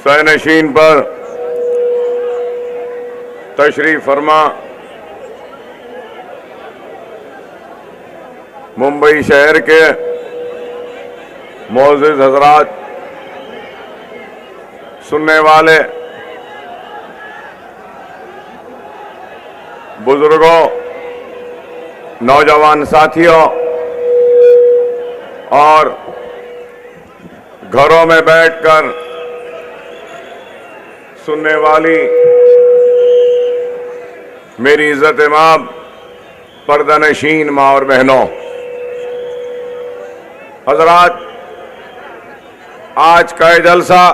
सैनशीन पर तशरीफ फरमा मुंबई शहर के मोअज़्ज़िज़ हज़रात, सुनने वाले बुजुर्गों, नौजवान साथियों और घरों में बैठकर सुनने वाली मेरी इज्जत मां, पर्दानशीन मां और बहनों, हजरात, आज का जलसा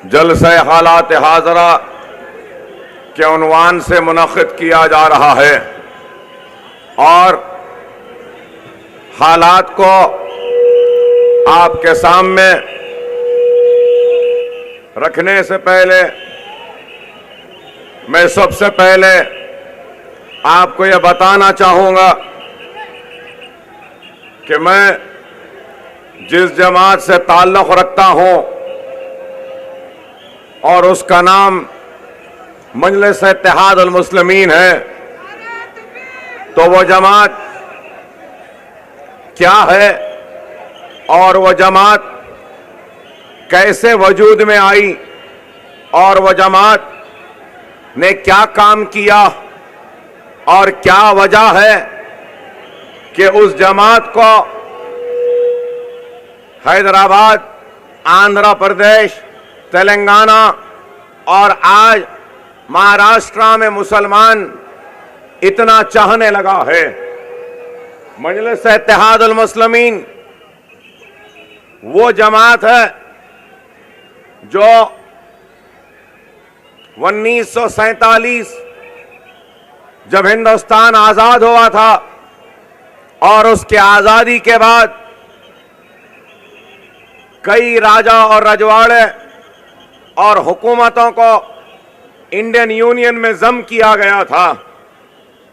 जलसे हालात हाजरा के उन्वान से मुनक़िद किया जा रहा है और हालात को आपके सामने रखने से पहले मैं सबसे पहले आपको यह बताना चाहूंगा कि मैं जिस जमात से ताल्लुक़ रखता हूं और उसका नाम मजलिस इत्तेहाद अल मुस्लिमीन है, तो वो जमात क्या है और वह जमात कैसे वजूद में आई और वह जमात ने क्या काम किया और क्या वजह है कि उस जमात को हैदराबाद, आंध्र प्रदेश, तेलंगाना और आज महाराष्ट्र में मुसलमान इतना चाहने लगा है। मजलिस इत्तेहाद अल मुस्लिमीन वो जमात है जो 1947 जब हिंदुस्तान आजाद हुआ था और उसके आजादी के बाद कई राजा और रजवाड़े और हुकूमतों को इंडियन यूनियन में जम किया गया था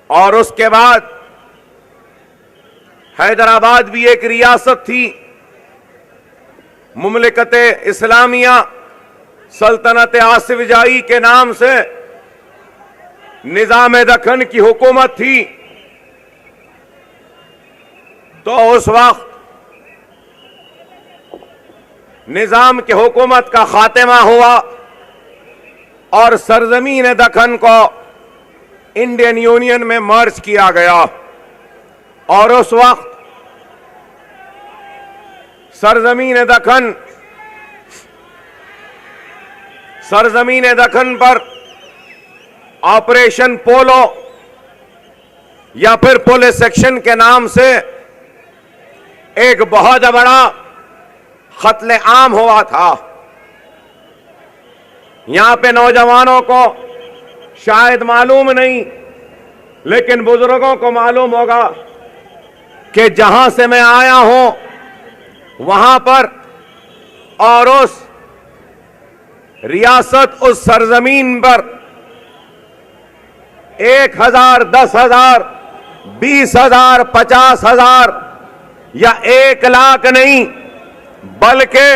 और उसके बाद हैदराबाद भी एक रियासत थी। मुमलिकत इस्लामिया सल्तनत आसिफजाई के नाम से निजाम दक्कन की हुकूमत थी। तो उस वक्त निजाम की हुकूमत का खात्मा हुआ और सरजमीन दक्कन को इंडियन यूनियन में मर्ज किया गया और उस वक्त सरजमीन दक्कन पर ऑपरेशन पोलो या फिर पुलिस सेक्शन के नाम से एक बहुत बड़ा कत्ले आम हुआ था। यहां पे नौजवानों को शायद मालूम नहीं, लेकिन बुजुर्गों को मालूम होगा कि जहां से मैं आया हूं वहां पर और उस रियासत, उस सरजमीन पर 1000, 10,000, 20,000, 50,000 या 1 लाख नहीं बल्कि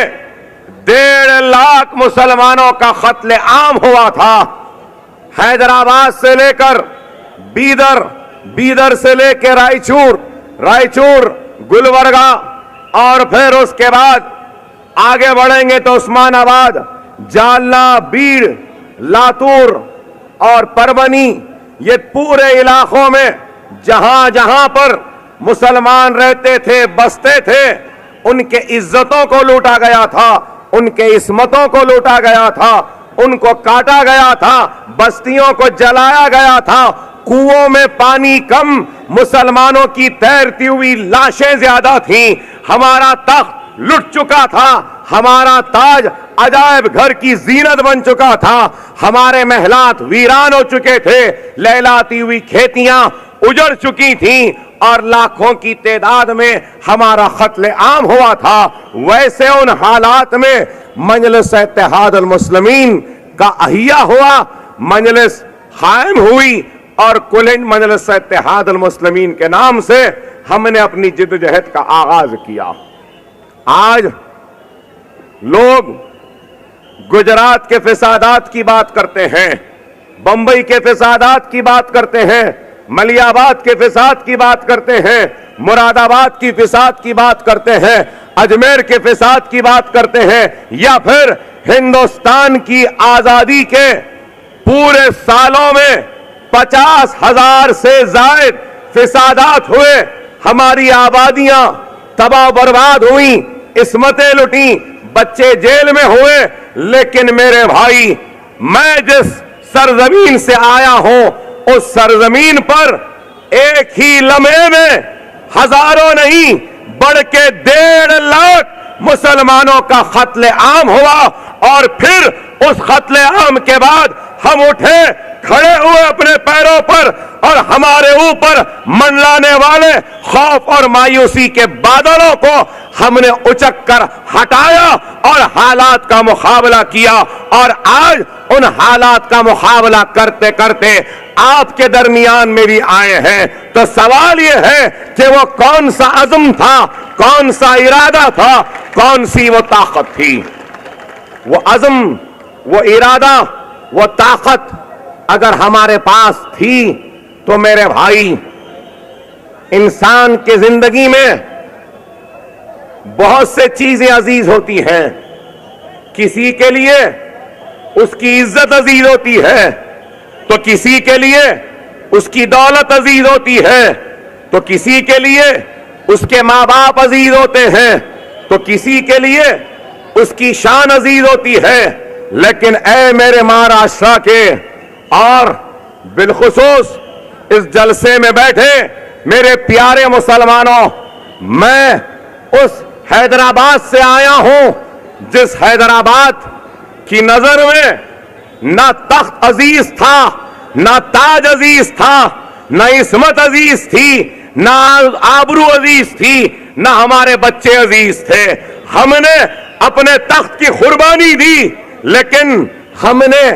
1.5 लाख मुसलमानों का कत्ले आम हुआ था। हैदराबाद से लेकर बीदर, बीदर से लेकर रायचूर, रायचूर गुलबर्गा और फिर उसके बाद आगे बढ़ेंगे तो उस्मानाबाद, जालना, बीड़, लातूर और परभनी, ये पूरे इलाकों में जहां जहां पर मुसलमान रहते थे, बसते थे, उनके इज्जतों को लूटा गया था, उनके इस्मतों को लूटा गया था, उनको काटा गया था, बस्तियों को जलाया गया था, कुओं में पानी कम, मुसलमानों की तैरती हुई लाशें ज्यादा थीं, हमारा तख्त लुट चुका था, हमारा ताज अजायब घर की जीनत बन चुका था, हमारे महलात वीरान हो चुके थे, लहलाती हुई खेतियां उजड़ चुकी थीं और लाखों की तादाद में हमारा कत्ले आम हुआ था। वैसे उन हालात में मजलिस इत्तेहाद अल मुस्लिमीन का अहिया हुआ, मजलिस कायम हुई और कुल मजलिस इत्तेहाद अल मुस्लिमीन के नाम से हमने अपनी जिद्दोजहद का आगाज किया। आज लोग गुजरात के फिसादात की बात करते हैं, बंबई के फिसादात की बात करते हैं, मलियाबाद के फिसाद की बात करते हैं, मुरादाबाद की फिसाद की बात करते हैं, अजमेर के फिसाद की बात करते हैं, या फिर हिंदुस्तान की आजादी के पूरे सालों में 50,000 से जायद फिसादात हुए, हमारी आबादियां तबाह बर्बाद हुई, इस्मतें लुटी, बच्चे जेल में हुए। लेकिन मेरे भाई, मैं जिस सरजमीन से आया हूं उस सरजमीन पर एक ही लम्हे में हजारों नहीं बढ़ के 1.5 लाख मुसलमानों का कत्ले आम हुआ। और फिर उस कत्ले आम के बाद हम उठे, खड़े हुए अपने पैरों पर, और हमारे ऊपर मंडलाने वाले खौफ और मायूसी के बादलों को हमने उचक कर हटाया और हालात का मुकाबला किया। और आज उन हालात का मुकाबला करते करते आपके दरमियान में भी आए हैं। तो सवाल यह है कि वो कौन सा अज़्म था, कौन सा इरादा था, कौन सी वो ताकत थी। वो अज़्म, वो इरादा, वो ताकत अगर हमारे पास थी तो मेरे भाई, इंसान की जिंदगी में बहुत से चीजें अजीज होती हैं। किसी के लिए उसकी इज्जत अजीज होती है, तो किसी के लिए उसकी दौलत अजीज होती है, तो किसी के लिए उसके माँ बाप अजीज होते हैं, तो किसी के लिए उसकी शान अजीज होती है। लेकिन ऐ मेरे महाराष्ट्र के और बिलखुसूस इस जलसे में बैठे मेरे प्यारे मुसलमानों, मैं उस हैदराबाद से आया हूं जिस हैदराबाद की नजर में ना तख्त अजीज था, ना ताज अजीज था, ना इस्मत अजीज थी, ना आबरू अजीज थी, ना हमारे बच्चे अजीज थे। हमने अपने तख्त की कुर्बानी दी, लेकिन हमने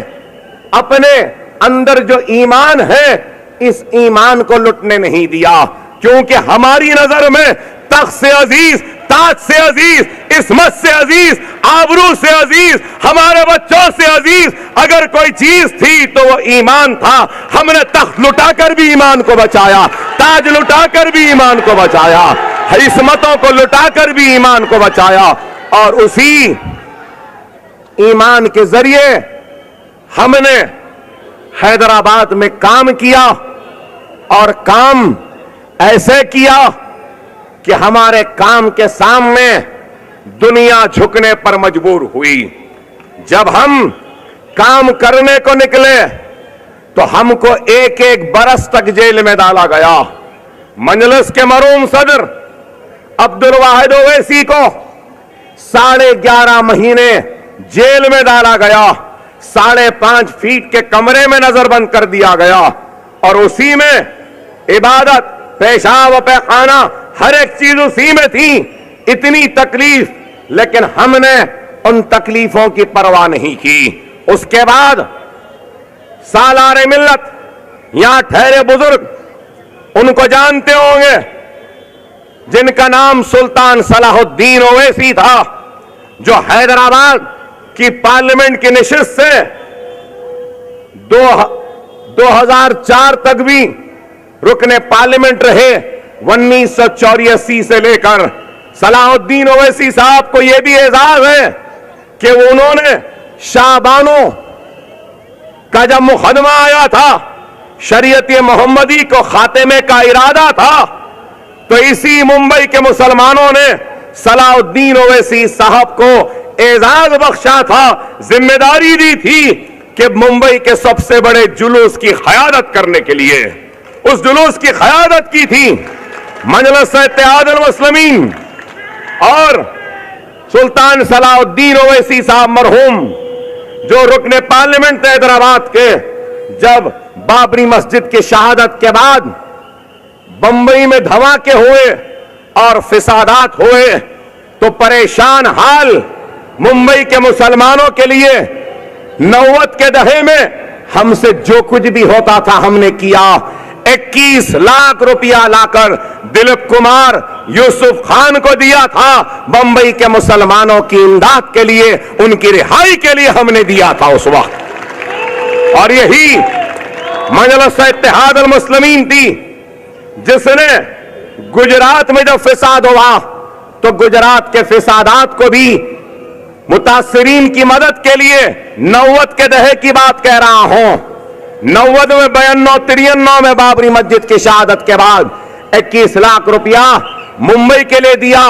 अपने अंदर जो ईमान है इस ईमान को लुटने नहीं दिया, क्योंकि हमारी नजर में तख्त से अजीज, ताज से अजीज, इस्मत से अजीज, आबरू से अजीज, हमारे बच्चों से अजीज अगर कोई चीज थी तो वो ईमान था। हमने तख्त लुटाकर भी ईमान को बचाया, ताज लुटाकर भी ईमान को बचाया, इस्मतों को लुटाकर भी ईमान को बचाया। और उसी ईमान के जरिए हमने हैदराबाद में काम किया, और काम ऐसे किया कि हमारे काम के सामने दुनिया झुकने पर मजबूर हुई। जब हम काम करने को निकले तो हमको एक एक बरस तक जेल में डाला गया। मजलिस के मरूम सदर अब्दुल वाहिद ओवैसी को 11.5 महीने जेल में डाला गया, 5.5 फीट के कमरे में नजरबंद कर दिया गया, और उसी में इबादत, पेशाब, पैखाना, हर एक चीज उसी में थी। इतनी तकलीफ, लेकिन हमने उन तकलीफों की परवाह नहीं की। उसके बाद सालारे मिल्लत, यहां ठहरे बुजुर्ग उनको जानते होंगे, जिनका नाम सुल्तान सलाहुद्दीन ओवैसी था, जो हैदराबाद की पार्लियामेंट की निशिस्त से 2004 तक भी रुकने पार्लियामेंट रहे। 1984 से लेकर सलाहुद्दीन ओवैसी साहब को यह भी एजाज है कि उन्होंने शाहबानो का जब मुकदमा आया था, शरीयत मोहम्मदी को खात्मे का इरादा था, तो इसी मुंबई के मुसलमानों ने सलाहुद्दीन ओवैसी साहब को एजाज बख्शा था, जिम्मेदारी दी थी कि मुंबई के सबसे बड़े जुलूस की क़यादत करने के लिए, उस जुलूस की क़यादत की थी मजलिस इत्तेहादुल मुस्लिमीन। और सुल्तान सलाहुद्दीन ओवैसी साहब मरहूम, जो रुकने पार्लियामेंट हैदराबाद के, जब बाबरी मस्जिद की शहादत के बाद बंबई में धमाके हुए और फिसादात हुए, तो परेशान हाल मुंबई के मुसलमानों के लिए 90 के दहे में हमसे जो कुछ भी होता था हमने किया। 21 लाख रुपया लाकर दिलीप कुमार यूसुफ खान को दिया था। बंबई के मुसलमानों की इमदाद के लिए, उनकी रिहाई के लिए हमने दिया था उस वक्त। और यही मजलिस इत्तेहाद अल मुस्लिमीन थी जिसने गुजरात में जब फिसाद हुआ तो गुजरात के फिसादात को भी मुतासिरीन की मदद के लिए 90 के दहे की बात कह रहा हूं, 90 में 92, 93 में बाबरी मस्जिद की शहादत के बाद 21 लाख रुपया मुंबई के लिए दिया,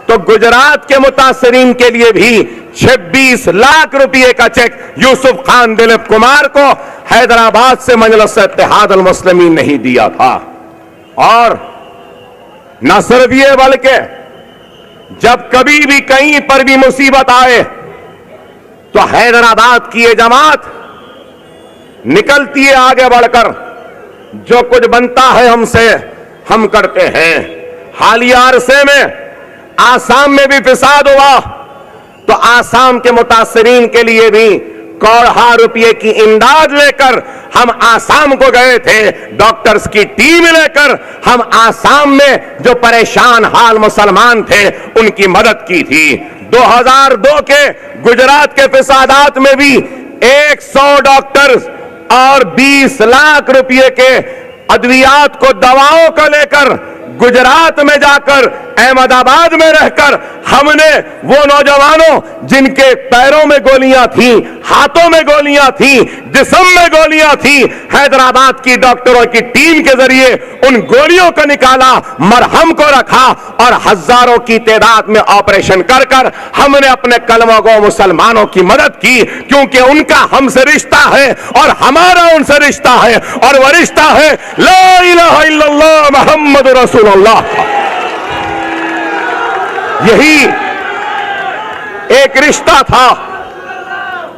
तो गुजरात के मुतासिरीन के लिए भी 26 लाख रुपए का चेक यूसुफ खान दिलीप कुमार को हैदराबाद से मजलिस इत्तेहाद अल मुस्लिमीन नहीं दिया था। और न सिर्फ ये बल्कि जब कभी भी कहीं पर भी मुसीबत आए तो हैदराबाद की ये जमात निकलती है आगे बढ़कर, जो कुछ बनता है हमसे हम करते हैं। हालिया अरसे में आसाम में भी फिसाद हुआ तो आसाम के मुतासिरीन के लिए भी करोड़ों रुपए की इमदाद लेकर हम आसाम को गए थे। डॉक्टर्स की टीम लेकर हम आसाम में जो परेशान हाल मुसलमान थे उनकी मदद की थी। 2002 के गुजरात के फिसादात में भी 100 डॉक्टर्स और 20 लाख रुपए के अद्वियात को, दवाओं को लेकर गुजरात में जाकर, अहमदाबाद में रहकर हमने वो नौजवानों जिनके पैरों में गोलियां थी, हाथों में गोलियां थी, जिस्म में गोलियां थी, हैदराबाद की डॉक्टरों की टीम के जरिए उन गोलियों को निकाला, मरहम को रखा और हजारों की तादाद में ऑपरेशन कर कर हमने अपने कलमगो मुसलमानों की मदद की, क्योंकि उनका हमसे रिश्ता है और हमारा उनसे रिश्ता है, और वह रिश्ता है ला इलाहा इल्लल्लाह मुहम्मद रसूलुल्लाह। यही एक रिश्ता था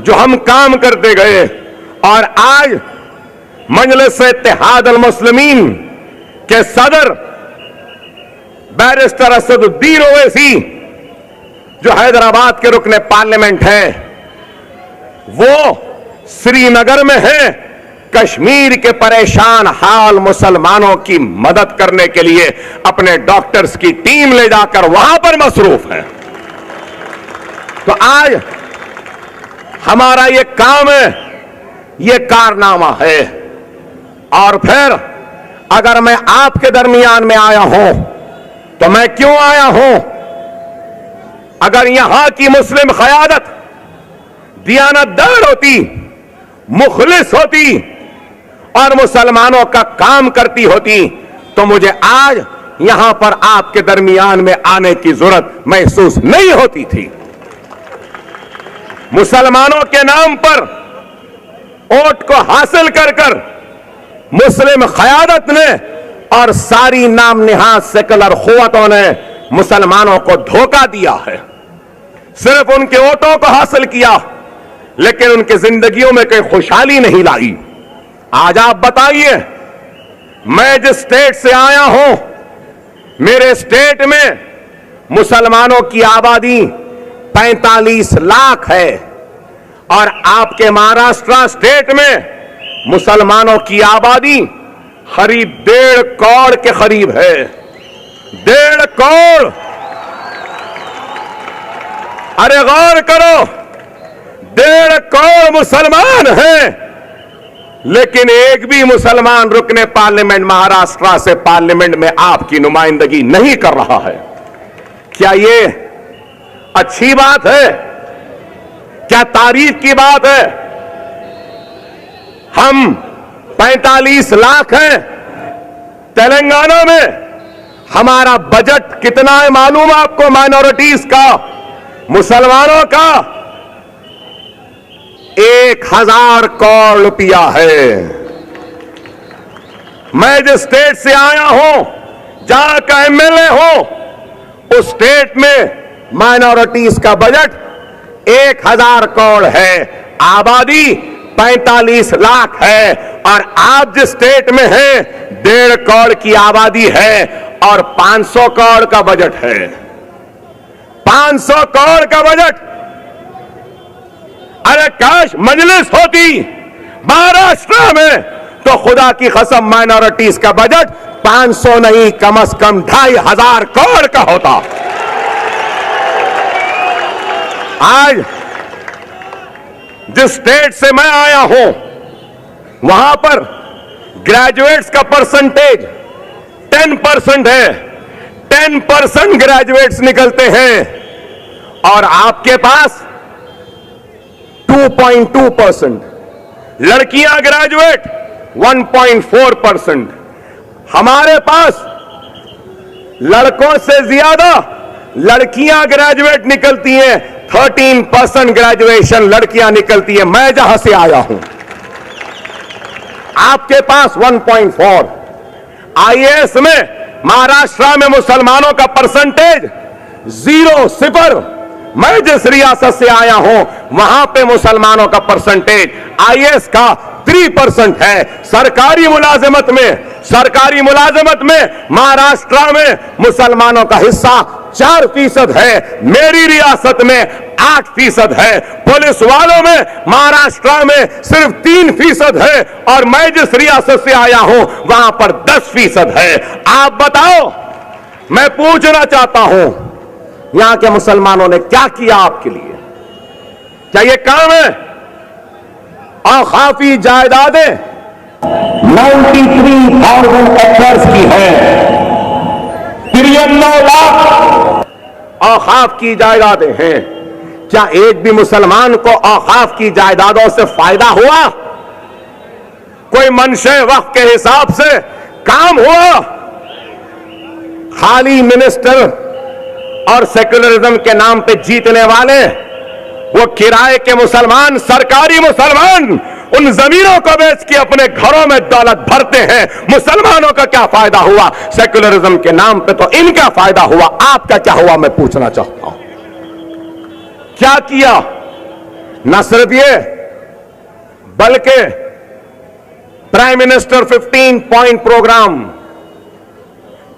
जो हम काम करते गए। और आज मजलिस इत्तेहाद अल मुस्लिमीन के सदर बैरिस्टर असदुद्दीन ओवैसी, जो हैदराबाद के रुकने पार्लियामेंट है, वो श्रीनगर में है। कश्मीर के परेशान हाल मुसलमानों की मदद करने के लिए अपने डॉक्टर्स की टीम ले जाकर वहां पर मसरूफ है। तो आज हमारा ये काम है, ये कारनामा है। और फिर अगर मैं आपके दरमियान में आया हूं तो मैं क्यों आया हूं? अगर यहां की मुस्लिम क़यादत दियानतदार होती, मुखलिस होती और मुसलमानों का काम करती होती तो मुझे आज यहां पर आपके दरमियान में आने की जरूरत महसूस नहीं होती थी। मुसलमानों के नाम पर वोट को हासिल कर कर मुस्लिम क़यादत ने और सारी नाम निहाद सेकुलर क़ुव्वतों ने मुसलमानों को धोखा दिया है। सिर्फ उनके वोटों को हासिल किया, लेकिन उनकी जिंदगियों में कोई खुशहाली नहीं लाई। आज आप बताइए, मैं जिस स्टेट से आया हूं, मेरे स्टेट में मुसलमानों की आबादी 45 लाख है और आपके महाराष्ट्र स्टेट में मुसलमानों की आबादी करीब 1.5 करोड़ के करीब है। 1.5 करोड़। अरे गौर करो, 1.5 करोड़ मुसलमान हैं, लेकिन एक भी मुसलमान रुकने पार्लियामेंट महाराष्ट्र से पार्लियामेंट में आपकी नुमाइंदगी नहीं कर रहा है। क्या ये अच्छी बात है? क्या तारीफ की बात है? हम 45 लाख हैं। तेलंगाना में हमारा बजट कितना है मालूम आपको? माइनॉरिटीज का, मुसलमानों का 1000 करोड़ रुपया है। मैं जिस स्टेट से आया हूं, जहां का एमएलए हूं, उस स्टेट में माइनॉरिटीज का बजट 1000 करोड़ है, आबादी 45 लाख है। और आप जिस स्टेट में हैं 1.5 करोड़ की आबादी है और 500 करोड़ का बजट है। 500 करोड़ का बजट। अरे काश मजलिस होती महाराष्ट्र में तो तो खुदा की कसम माइनॉरिटीज का बजट 500 नहीं, कम से कम 2500 करोड़ का होता। आज जिस स्टेट से मैं आया हूं वहां पर ग्रेजुएट्स का परसेंटेज 10% है। 10% ग्रेजुएट्स निकलते हैं और आपके पास 2.2%। लड़कियां ग्रेजुएट 1.4%। हमारे पास लड़कों से ज्यादा लड़कियां ग्रेजुएट निकलती हैं। 13% ग्रेजुएशन लड़कियां निकलती है मैं जहां से आया हूं। आपके पास 1.4। आईएएस में महाराष्ट्र में मुसलमानों का परसेंटेज 0। मैं जिस रियासत से आया हूं वहां पे मुसलमानों का परसेंटेज आईएएस का 3% है। सरकारी मुलाजमत में महाराष्ट्र में मुसलमानों का हिस्सा 4% है। मेरी रियासत में 8% है। पुलिस वालों में महाराष्ट्र में सिर्फ 3% है और मैं जिस रियासत से आया हूं वहां पर 10% है। आप बताओ, मैं पूछना चाहता हूं यहां के मुसलमानों ने क्या किया आपके लिए? क्या ये काम है? औकाफी जायदादें 93,000 एकर्स की है। 93 लाख औकाफ की जायदादें हैं। क्या एक भी मुसलमान को औकाफ की जायदादों से फायदा हुआ? कोई मनशे वक्त के हिसाब से काम हुआ? खाली मिनिस्टर और सेक्युलरिज्म के नाम पे जीतने वाले वो किराए के मुसलमान, सरकारी मुसलमान उन जमीनों को बेच के अपने घरों में दौलत भरते हैं। मुसलमानों का क्या फायदा हुआ? सेक्युलरिज्म के नाम पे तो इनका फायदा हुआ। आपका क्या हुआ मैं पूछना चाहता हूं। क्या किया? न सिर्फ ये बल्कि prime minister 15 point programme,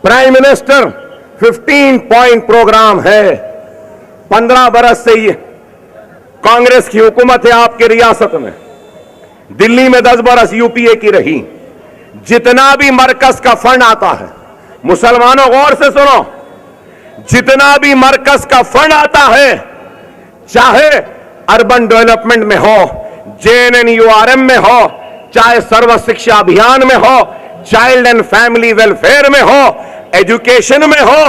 prime minister 15 point programme है। 15 बरस से ये कांग्रेस की हुकूमत है आपके रियासत में। दिल्ली में 10 बरस यूपीए की रही। जितना भी मरकज का फंड आता है, मुसलमानों गौर से सुनो, जितना भी मरकज का फंड आता है, चाहे अर्बन डेवलपमेंट में हो, JNNURM में हो, चाहे सर्व शिक्षा अभियान में हो, चाइल्ड एंड फैमिली वेलफेयर में हो, एजुकेशन में हो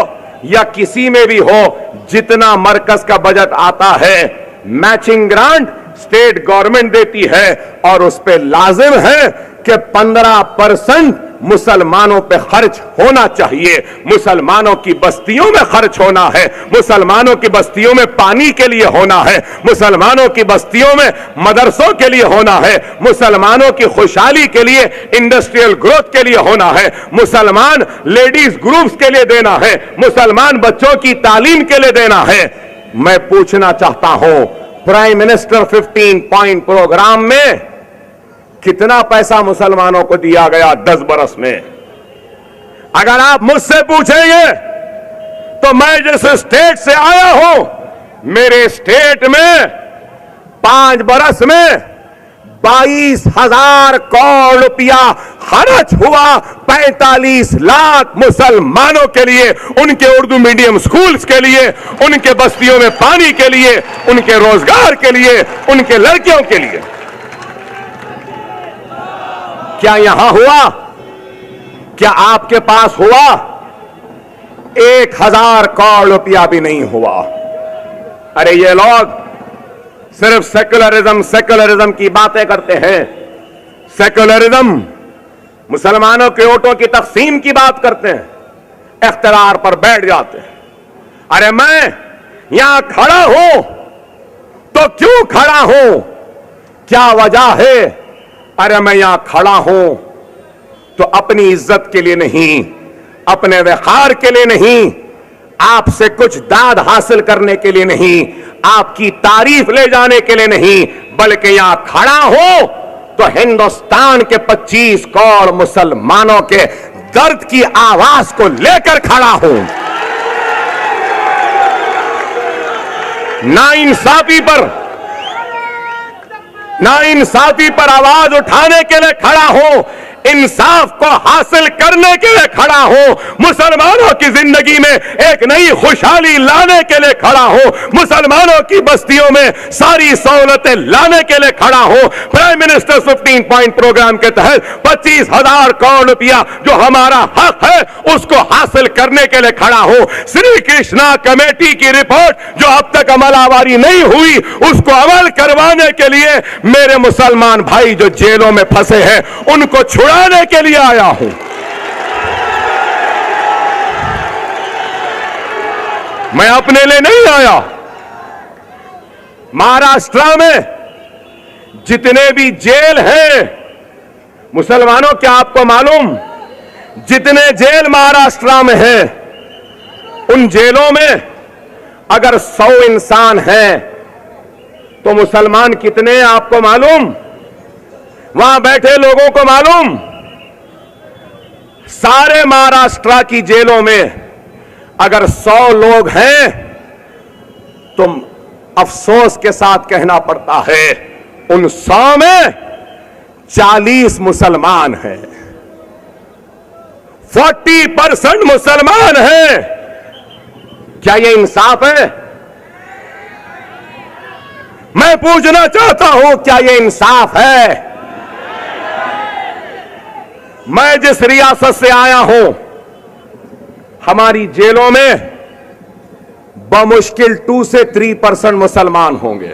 या किसी में भी हो, जितना मरकज का बजट आता है मैचिंग ग्रांट स्टेट गवर्नमेंट देती है और उस पे लाजिम है कि 15% मुसलमानों पे खर्च होना चाहिए। मुसलमानों की बस्तियों में खर्च होना है, मुसलमानों की बस्तियों में पानी के लिए होना है, मुसलमानों की बस्तियों में मदरसों के लिए होना है, मुसलमानों की खुशहाली के लिए, इंडस्ट्रियल ग्रोथ के लिए होना है, मुसलमान लेडीज ग्रुप्स के लिए देना है, मुसलमान बच्चों की तालीम के लिए देना है। मैं पूछना चाहता हूं, प्राइम मिनिस्टर 15 पॉइंट प्रोग्राम में कितना पैसा मुसलमानों को दिया गया 10 बरस में? अगर आप मुझसे पूछेंगे तो मैं जिस स्टेट से आया हूं, मेरे स्टेट में 5 बरस में 22,000 करोड़ रुपया खर्च हुआ 45 लाख मुसलमानों के लिए, उनके उर्दू मीडियम स्कूल्स के लिए, उनके बस्तियों में पानी के लिए, उनके रोजगार के लिए, उनके लड़कियों के लिए। क्या यहां हुआ? क्या आपके पास हुआ? 1,000 करोड़ रुपया भी नहीं हुआ। अरे ये लोग सिर्फ सेक्युलरिज्म की बातें करते हैं। सेक्युलरिज्म मुसलमानों के वोटों की तकसीम की बात करते हैं, इख्तियार पर बैठ जाते हैं। अरे मैं यहां खड़ा हूं तो क्यों खड़ा हूं? क्या वजह है? अरे मैं यहां खड़ा हूं तो अपनी इज्जत के लिए नहीं, अपने वक़ार के लिए नहीं, आपसे कुछ दाद हासिल करने के लिए नहीं, आपकी तारीफ ले जाने के लिए नहीं, बल्कि यहां खड़ा हूं तो हिंदुस्तान के 25 करोड़ मुसलमानों के दर्द की आवाज को लेकर खड़ा हूं। नाइंसाफी पर आवाज उठाने के लिए खड़ा हूं। इंसाफ को हासिल करने के लिए खड़ा हूं, मुसलमानों की जिंदगी में एक नई खुशहाली लाने के लिए खड़ा हूं, मुसलमानों की बस्तियों में सारी सहूलतें लाने के लिए खड़ा हूं। प्राइम मिनिस्टर 15 पॉइंट प्रोग्राम के तहत 25,000 करोड़ रुपया जो हमारा हक है उसको हासिल करने के लिए खड़ा हूं। श्री कृष्णा कमेटी की रिपोर्ट जो अब तक अमलावारी नहीं हुई उसको अमल करवाने के लिए मेरे मुसलमान भाई जो जेलों में फंसे हैं उनको छुड़ाने के लिए आया हूं। मैं अपने लिए नहीं आया। महाराष्ट्र में जितने भी जेल हैं मुसलमानों, क्या आपको मालूम जितने जेल महाराष्ट्र में हैं उन जेलों में अगर 100 इंसान हैं तो मुसलमान कितने हैं आपको मालूम? वहां बैठे लोगों को मालूम? सारे महाराष्ट्र की जेलों में अगर 100 लोग हैं तो अफसोस के साथ कहना पड़ता है उन 100 में 40 मुसलमान हैं, 40% मुसलमान हैं। क्या यह इंसाफ है? मैं पूछना चाहता हूं, क्या यह इंसाफ है? मैं जिस रियासत से आया हूं हमारी जेलों में बमुश्किल 2 से 3% मुसलमान होंगे।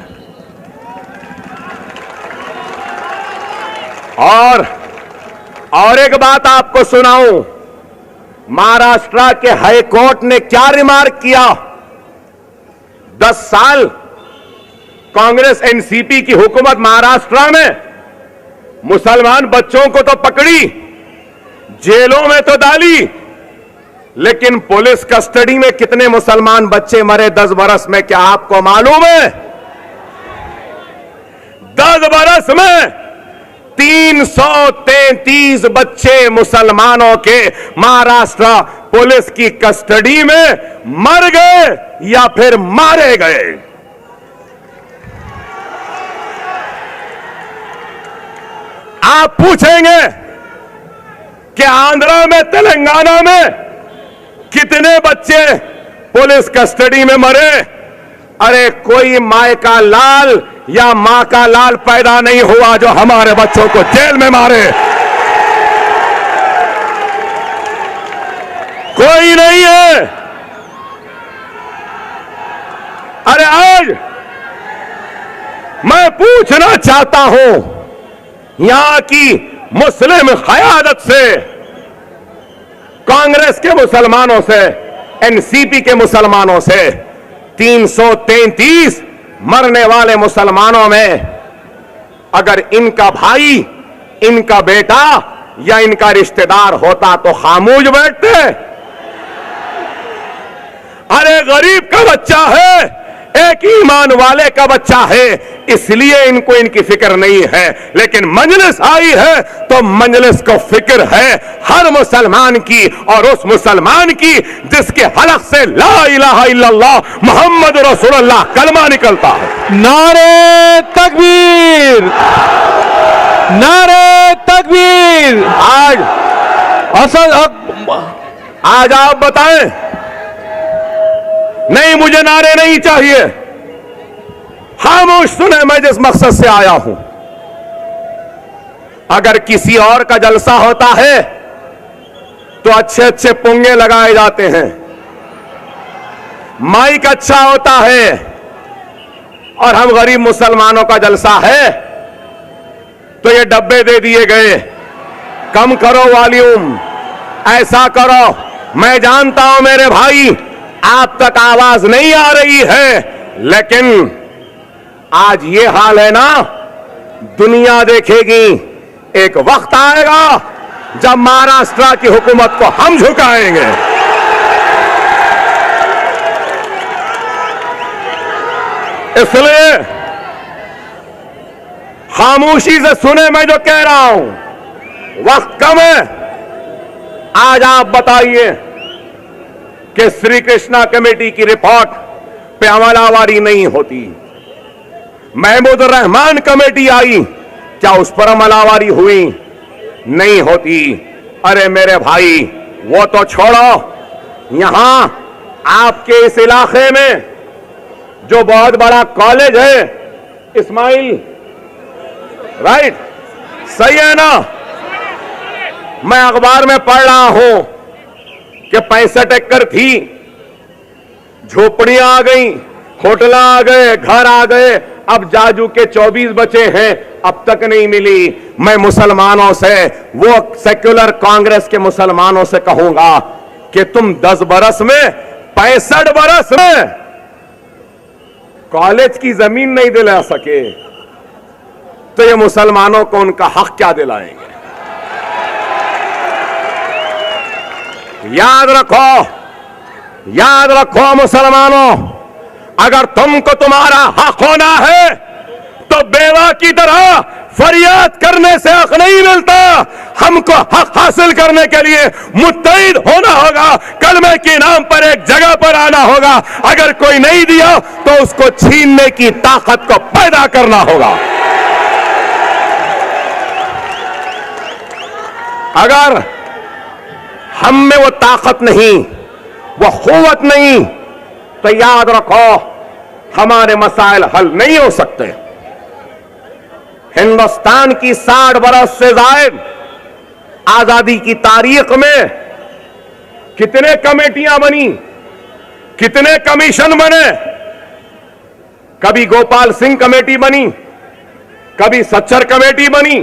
और एक बात आपको सुनाऊं, महाराष्ट्र के हाई कोर्ट ने क्या रिमार्क किया? 10 साल कांग्रेस एनसीपी की हुकूमत महाराष्ट्र में मुसलमान बच्चों को तो पकड़ी, जेलों में तो डाली, लेकिन पुलिस कस्टडी में कितने मुसलमान बच्चे मरे 10 बरस में, क्या आपको मालूम है? 10 बरस में 333 बच्चे मुसलमानों के महाराष्ट्र पुलिस की कस्टडी में मर गए या फिर मारे गए। आप पूछेंगे कि आंध्रा में, तेलंगाना में कितने बच्चे पुलिस कस्टडी में मरे? अरे कोई माय का लाल या मां का लाल पैदा नहीं हुआ जो हमारे बच्चों को जेल में मारे। कोई नहीं है। अरे आज मैं पूछना चाहता हूं यहां की मुस्लिम क़यादत से, कांग्रेस के मुसलमानों से, एनसीपी के मुसलमानों से, 333 मरने वाले मुसलमानों में अगर इनका भाई, इनका बेटा या इनका रिश्तेदार होता तो खामोश बैठते। अरे गरीब का बच्चा है, एक ईमान वाले का बच्चा है, इसलिए इनको इनकी फिक्र नहीं है, लेकिन मजलिस आई है तो मजलिस को फिक्र है हर मुसलमान की, और उस मुसलमान की जिसके हलक से ला इलाहा इल्लल्लाह मोहम्मद रसूलुल्लाह कलमा निकलता है। नारे तकबीर, नारे तकबीर। आज आप बताएं, नहीं मुझे नारे नहीं चाहिए, खामोश सुने मैं जिस मकसद से आया हूं। अगर किसी और का जलसा होता है तो अच्छे अच्छे पुंगे लगाए जाते हैं, माइक अच्छा होता है, और हम गरीब मुसलमानों का जलसा है तो ये डब्बे दे दिए गए, कम करो वॉल्यूम, ऐसा करो। मैं जानता हूं मेरे भाई आप तक आवाज नहीं आ रही है, लेकिन आज ये हाल है ना, दुनिया देखेगी। एक वक्त आएगा जब महाराष्ट्र की हुकूमत को हम झुकाएंगे। इसलिए खामोशी से सुने मैं जो कह रहा हूं, वक्त कम है। आज आप बताइए कि श्री कृष्णा कमेटी की रिपोर्ट पे अमलावारी नहीं होती, महमूद रहमान कमेटी आई, क्या उस पर अमलावारी हुई? नहीं होती। अरे मेरे भाई, वो तो छोड़ो, यहां आपके इस इलाके में जो बहुत बड़ा कॉलेज है, इस्माइल, राइट, सही है ना? मैं अखबार में पढ़ रहा हूं कि 65 एकड़ थी, झोपड़ियां आ गई, होटल आ गए, घर आ गए, अब जाजू के 24 बचे हैं, अब तक नहीं मिली। मैं मुसलमानों से, वो सेक्युलर कांग्रेस के मुसलमानों से कहूंगा कि तुम 10 बरस में, 65 बरस में कॉलेज की जमीन नहीं दिला सके, तो ये मुसलमानों को उनका हक क्या दिलाएंगे? याद रखो मुसलमानों, अगर तुमको तुम्हारा हक होना है तो बेवा की तरह फरियाद करने से हक नहीं मिलता। हमको हक हासिल करने के लिए मुत्तहिद होना होगा, कलमे के नाम पर एक जगह पर आना होगा। अगर कोई नहीं दिया तो उसको छीनने की ताकत को पैदा करना होगा। अगर हम में वो ताकत नहीं, वो कुव्वत नहीं, तो याद रखो हमारे मसाइल हल नहीं हो सकते। हिंदुस्तान की 60 बरस से जायद आजादी की तारीख में कितने कमेटियां बनी, कितने कमीशन बने। कभी गोपाल सिंह कमेटी बनी, कभी सच्चर कमेटी बनी,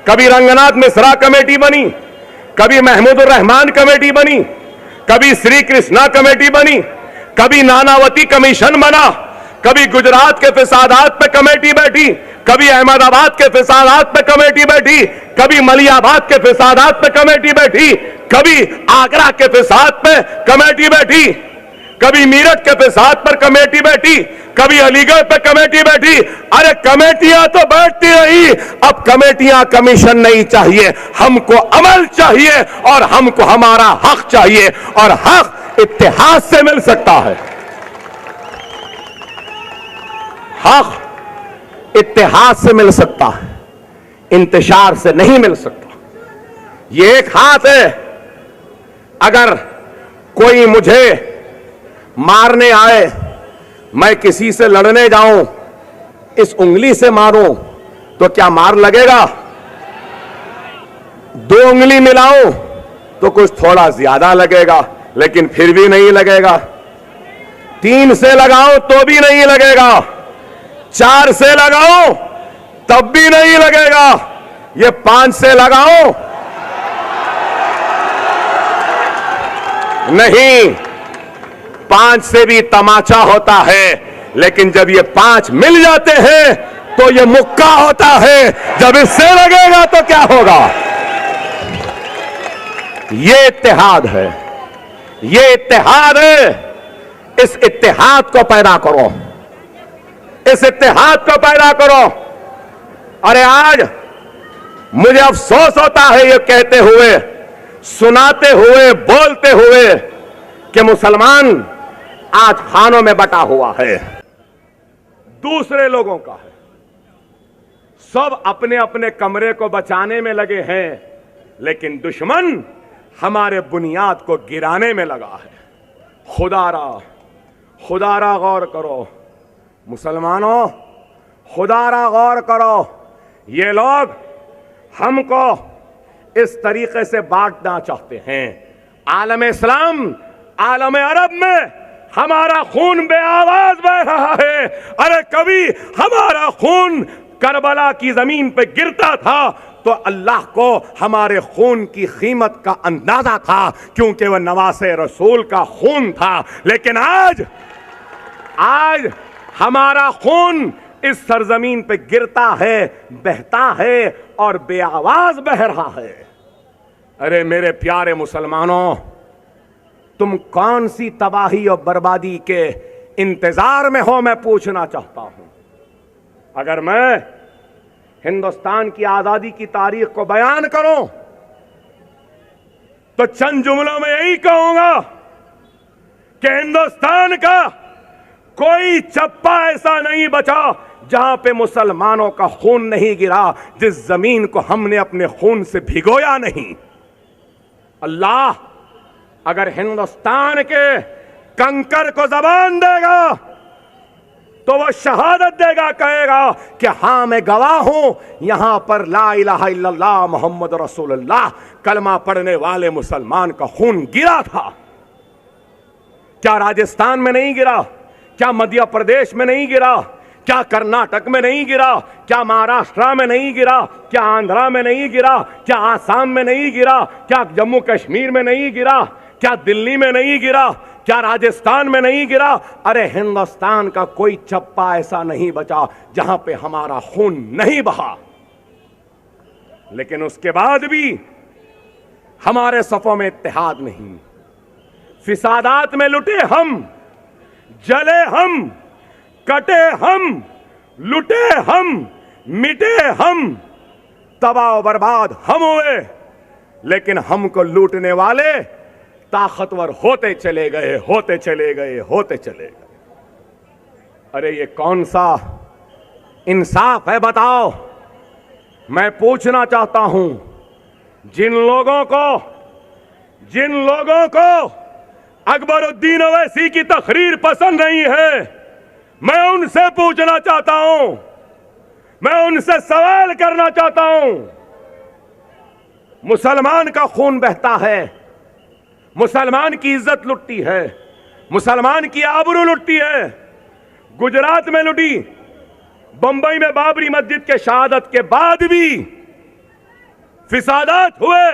कभी रंगनाथ मिश्रा कमेटी बनी, कभी महमूदुर रहमान कमेटी बनी, कभी श्री कृष्णा कमेटी बनी, कभी नानावती कमीशन बना, कभी गुजरात के फिसादात पे कमेटी बैठी, कभी अहमदाबाद के फिसादात पे कमेटी बैठी, कभी मलियाबाद के फिसादात पे कमेटी बैठी, कभी आगरा के फिसाद पे कमेटी बैठी, कभी मीरठ के फिसाद पर कमेटी बैठी, कभी अलीगढ़ पे कमेटी बैठी। अरे कमेटियां तो बैठती रही, अब कमेटियां कमीशन नहीं चाहिए, हमको अमल चाहिए और हमको हमारा हक चाहिए, और हक इत्तेहाद से मिल सकता है। हक इत्तेहाद से मिल सकता है, इंतशार से नहीं मिल सकता। ये एक हाथ है, अगर कोई मुझे मारने आए, मैं किसी से लड़ने जाऊं, इस उंगली से मारूं तो क्या मार लगेगा? 2 उंगली मिलाऊं तो कुछ थोड़ा ज्यादा लगेगा, लेकिन फिर भी नहीं लगेगा। 3 से लगाऊं तो भी नहीं लगेगा, 4 से लगाऊं तब भी नहीं लगेगा, ये 5 से लगाऊं नहीं, 5 से भी तमाचा होता है, लेकिन जब ये 5 मिल जाते हैं तो ये मुक्का होता है। जब इससे लगेगा तो क्या होगा? ये इत्तेहाद है, ये इत्तेहाद है। इस इत्तेहाद को पैदा करो, इस इत्तेहाद को पैदा करो। अरे आज मुझे अफसोस होता है ये कहते हुए, सुनाते हुए, बोलते हुए कि मुसलमान आज खानों में बटा हुआ है, दूसरे लोगों का है। सब अपने अपने कमरे को बचाने में लगे हैं, लेकिन दुश्मन हमारे बुनियाद को गिराने में लगा है। खुदारा गौर करो मुसलमानों, खुदारा गौर करो। ये लोग हमको इस तरीके से बांटना चाहते हैं। आलम इस्लाम, आलम अरब में हमारा खून बेआवाज बह रहा है। अरे कभी हमारा खून करबला की जमीन पे गिरता था तो अल्लाह को हमारे खून की कीमत का अंदाजा था, क्योंकि वह नवासे रसूल का खून था। लेकिन आज हमारा खून इस सरजमीन पे गिरता है, बहता है और बेआवाज बह रहा है। अरे मेरे प्यारे मुसलमानों, तुम कौन सी तबाही और बर्बादी के इंतजार में हो, मैं पूछना चाहता हूं। अगर मैं हिंदुस्तान की आजादी की तारीख को बयान करूं तो चंद जुमलों में यही कहूंगा कि हिंदुस्तान का कोई चप्पा ऐसा नहीं बचा जहां पे मुसलमानों का खून नहीं गिरा, जिस जमीन को हमने अपने खून से भिगोया नहीं। अल्लाह अगर हिंदुस्तान के कंकर को जबान देगा तो वह शहादत देगा, कहेगा कि हां मैं गवाह हूं, यहां पर ला इलाहा इल्लल्लाह मोहम्मद रसूलुल्लाह कलमा पढ़ने वाले मुसलमान का खून गिरा था। क्या राजस्थान में नहीं गिरा? क्या मध्य प्रदेश में नहीं गिरा? क्या कर्नाटक में नहीं गिरा? क्या महाराष्ट्र में नहीं गिरा? क्या आंध्रा में नहीं गिरा? क्या आसाम में नहीं गिरा? क्या जम्मू कश्मीर में नहीं गिरा? क्या दिल्ली में नहीं गिरा? क्या राजस्थान में नहीं गिरा? अरे हिंदुस्तान का कोई चप्पा ऐसा नहीं बचा जहां पे हमारा खून नहीं बहा। लेकिन उसके बाद भी हमारे सफों में इत्तेहाद नहीं। फिसादात में लुटे हम, जले हम, कटे हम, लुटे हम, मिटे हम, तबाह बर्बाद हम हुए, लेकिन हमको लूटने वाले ताकतवर होते चले गए, होते चले गए, होते चले गए। अरे ये कौन सा इंसाफ है बताओ? मैं पूछना चाहता हूं, जिन लोगों को अकबरुद्दीन ओवैसी की तकरीर पसंद नहीं है, मैं उनसे पूछना चाहता हूं, मैं उनसे सवाल करना चाहता हूं। मुसलमान का खून बहता है, मुसलमान की इज्जत लुटती है, मुसलमान की आबरू लुटती है। गुजरात में लुटी, बंबई में बाबरी मस्जिद के शहादत के बाद भी फिसादात हुए,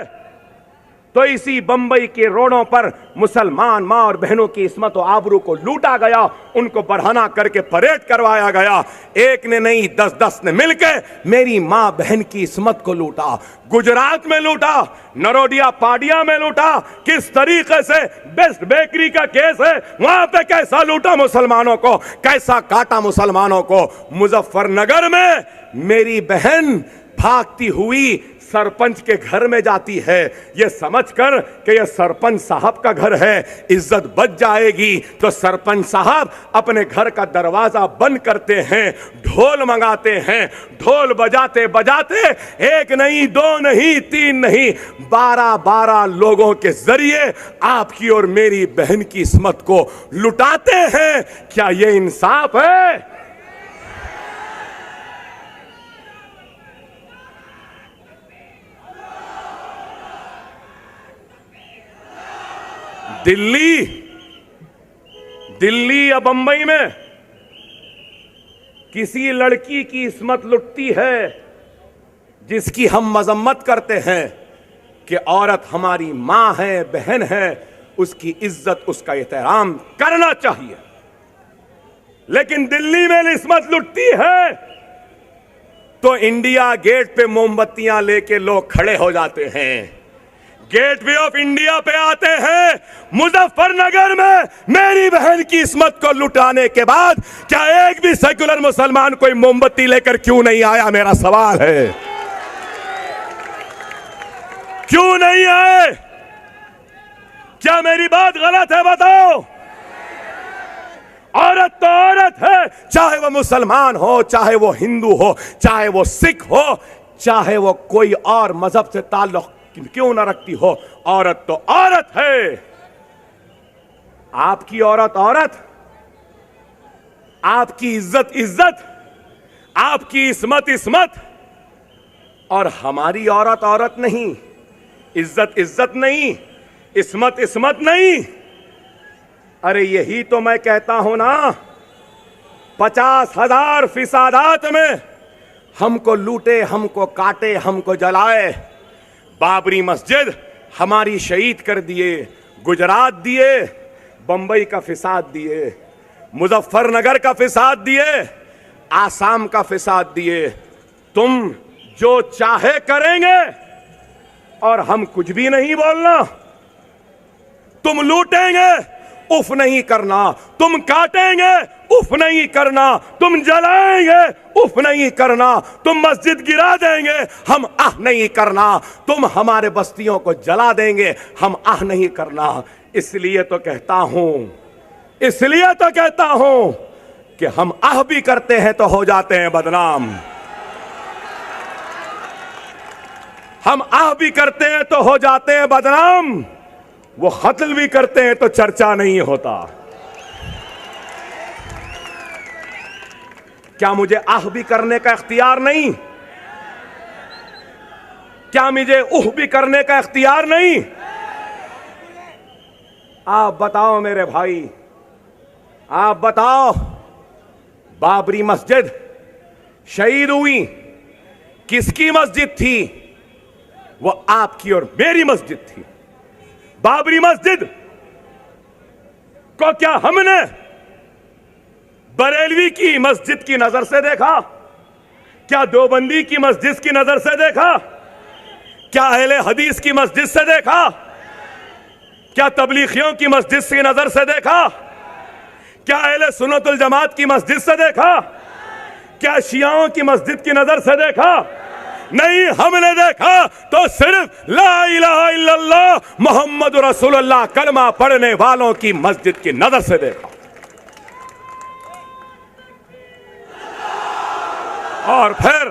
तो इसी बंबई के रोडों पर मुसलमान मां और बहनों की इस्मत और आबरू को लूटा गया, उनको बढ़ाना करके परेड करवाया गया। एक ने नहीं 10-10 ने मिलकर मेरी मां बहन की इस्मत को लूटा। गुजरात में लूटा, नरोडिया पाडिया में लूटा, किस तरीके से बेस्ट बेकरी का केस है वहां पे कैसा लूटा मुसलमानों को, कैसा काटा मुसलमानों को। मुजफ्फरनगर में मेरी बहन भागती हुई सरपंच के घर में जाती है, यह समझकर कि यह सरपंच साहब का घर है, इज्जत बच जाएगी, तो सरपंच साहब अपने घर का दरवाजा बंद करते हैं, ढोल मंगाते हैं, ढोल बजाते बजाते एक नहीं, दो नहीं, तीन नहीं, 12-12 लोगों के जरिए आपकी और मेरी बहन की इस्मत को लुटाते हैं। क्या यह इंसाफ है? दिल्ली या बंबई में किसी लड़की की इस्मत लुटती है जिसकी हम मजम्मत करते हैं कि औरत हमारी मां है, बहन है, उसकी इज्जत, उसका एहतराम करना चाहिए। लेकिन दिल्ली में इस्मत लुटती है तो इंडिया गेट पे मोमबत्तियां लेके लोग खड़े हो जाते हैं, गेटवे ऑफ इंडिया पे आते हैं। मुजफ्फरनगर में मेरी बहन की इस्मत को लुटाने के बाद क्या एक भी सेकुलर मुसलमान कोई मोमबत्ती लेकर क्यों नहीं आया? मेरा सवाल है, क्यों नहीं आए? क्या मेरी बात गलत है? बताओ। औरत तो औरत है, चाहे वो मुसलमान हो, चाहे वो हिंदू हो, चाहे वो सिख हो, चाहे वो कोई और मजहब से ताल्लुक क्यों ना रखती हो, औरत तो औरत है। आपकी औरत औरत, आपकी इज्जत इज्जत, आपकी इस्मत इस्मत, और हमारी औरत औरत नहीं, इज्जत इज्जत नहीं, इस्मत इस्मत नहीं। अरे यही तो मैं कहता हूं ना, 50,000 फिसादात में हमको लूटे, हमको काटे, हमको जलाए। बाबरी मस्जिद हमारी शहीद कर दिए, गुजरात दिए, बंबई का फिसाद दिए, मुजफ्फरनगर का फिसाद दिए, आसाम का फिसाद दिए। तुम जो चाहे करेंगे और हम कुछ भी नहीं बोलना। तुम लूटेंगे, उफ नहीं करना, तुम काटेंगे, उफ नहीं करना, तुम जलाएंगे, उफ नहीं करना, तुम मस्जिद गिरा देंगे, हम आह नहीं करना, तुम हमारे बस्तियों को जला देंगे, हम आह नहीं करना। इसलिए तो कहता हूं कि हम आह भी करते हैं तो हो जाते हैं बदनाम, हम आह भी करते हैं तो हो जाते हैं बदनाम, वो कत्ल भी करते हैं तो चर्चा नहीं होता। क्या मुझे आह भी करने का इख्तियार नहीं? क्या मुझे उह भी करने का इख्तियार नहीं? आप बताओ मेरे भाई, आप बताओ, बाबरी मस्जिद शहीद हुई, किसकी मस्जिद थी? वो आपकी और मेरी मस्जिद थी। बाबरी मस्जिद को क्या हमने बरेलवी की मस्जिद की नजर से देखा? क्या देवबंदी की मस्जिद की नजर से देखा? क्या अहले हदीस की मस्जिद से देखा? क्या तबलीगियों की मस्जिद की नजर से देखा? क्या अहले सुन्नतुल जमात की मस्जिद से देखा? क्या शियाओं की मस्जिद की नजर से देखा? नहीं, हमने देखा तो सिर्फ ला इलाहा इल्लल्लाह मोहम्मद रसूलुल्लाह कलमा पढ़ने वालों की मस्जिद की नजर से देखा। और फिर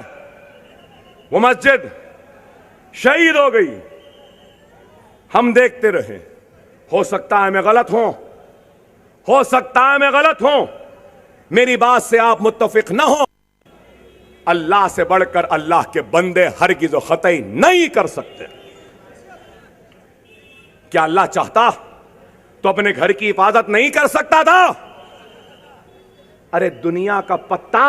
वो मस्जिद शहीद हो गई, हम देखते रहे। हो सकता है मैं गलत हूं, हो सकता है मैं गलत हूं, मेरी बात से आप मुत्तफिक ना हो। अल्लाह से बढ़कर अल्लाह के बंदे हरगिज़ ख़तई नहीं कर सकते। क्या अल्लाह चाहता तो अपने घर की हिफाजत नहीं कर सकता था? अरे दुनिया का पत्ता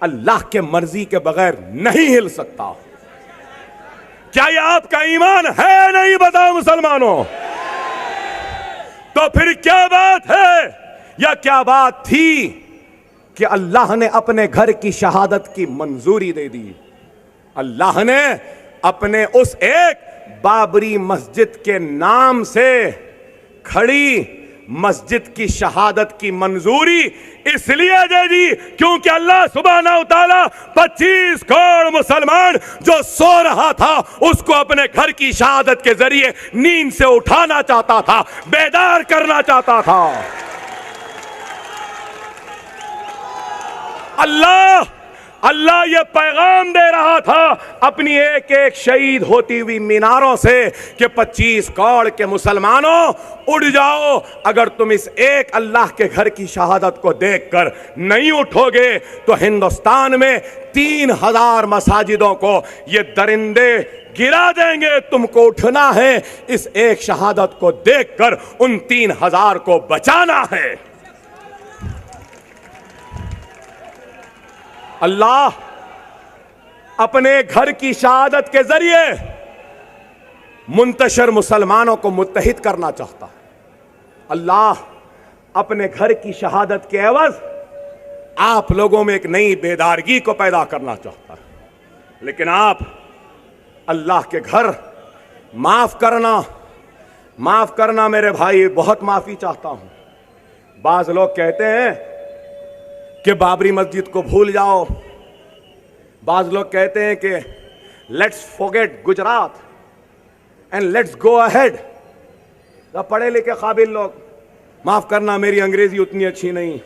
अल्लाह के मर्जी के बगैर नहीं हिल सकता। क्या यह आपका ईमान है? नहीं, बताओ मुसलमानों। तो फिर क्या बात है या क्या बात थी कि अल्लाह ने अपने घर की शहादत की मंजूरी दे दी? अल्लाह ने अपने उस एक बाबरी मस्जिद के नाम से खड़ी मस्जिद की शहादत की मंजूरी इसलिए दे दी क्योंकि अल्लाह सुब्हानहू तआला 25 करोड़ मुसलमान जो सो रहा था उसको अपने घर की शहादत के जरिए नींद से उठाना चाहता था, बेदार करना चाहता था। अल्लाह ये पैगाम दे रहा था अपनी एक एक शहीद होती हुई मीनारों से कि 25 करोड़ के मुसलमानों उठ जाओ। अगर तुम इस एक अल्लाह के घर की शहादत को देखकर नहीं उठोगे तो हिंदुस्तान में 3000 मसाजिदों को ये दरिंदे गिरा देंगे। तुमको उठना है, इस एक शहादत को देखकर उन 3000 को बचाना है। अल्लाह अपने घर की शहादत के जरिए मुंतशिर मुसलमानों को मुत्तहिद करना चाहता है। अल्लाह अपने घर की शहादत के एवज आप लोगों में एक नई बेदारगी को पैदा करना चाहता है। लेकिन आप अल्लाह के घर माफ करना मेरे भाई, बहुत माफी चाहता हूं। बाज लोग कहते हैं कि बाबरी मस्जिद को भूल जाओ, बाज लोग कहते हैं कि let's forget Gujarat and let's go ahead. पढ़े लिखे काबिल लोग, माफ करना मेरी अंग्रेजी उतनी अच्छी नहीं,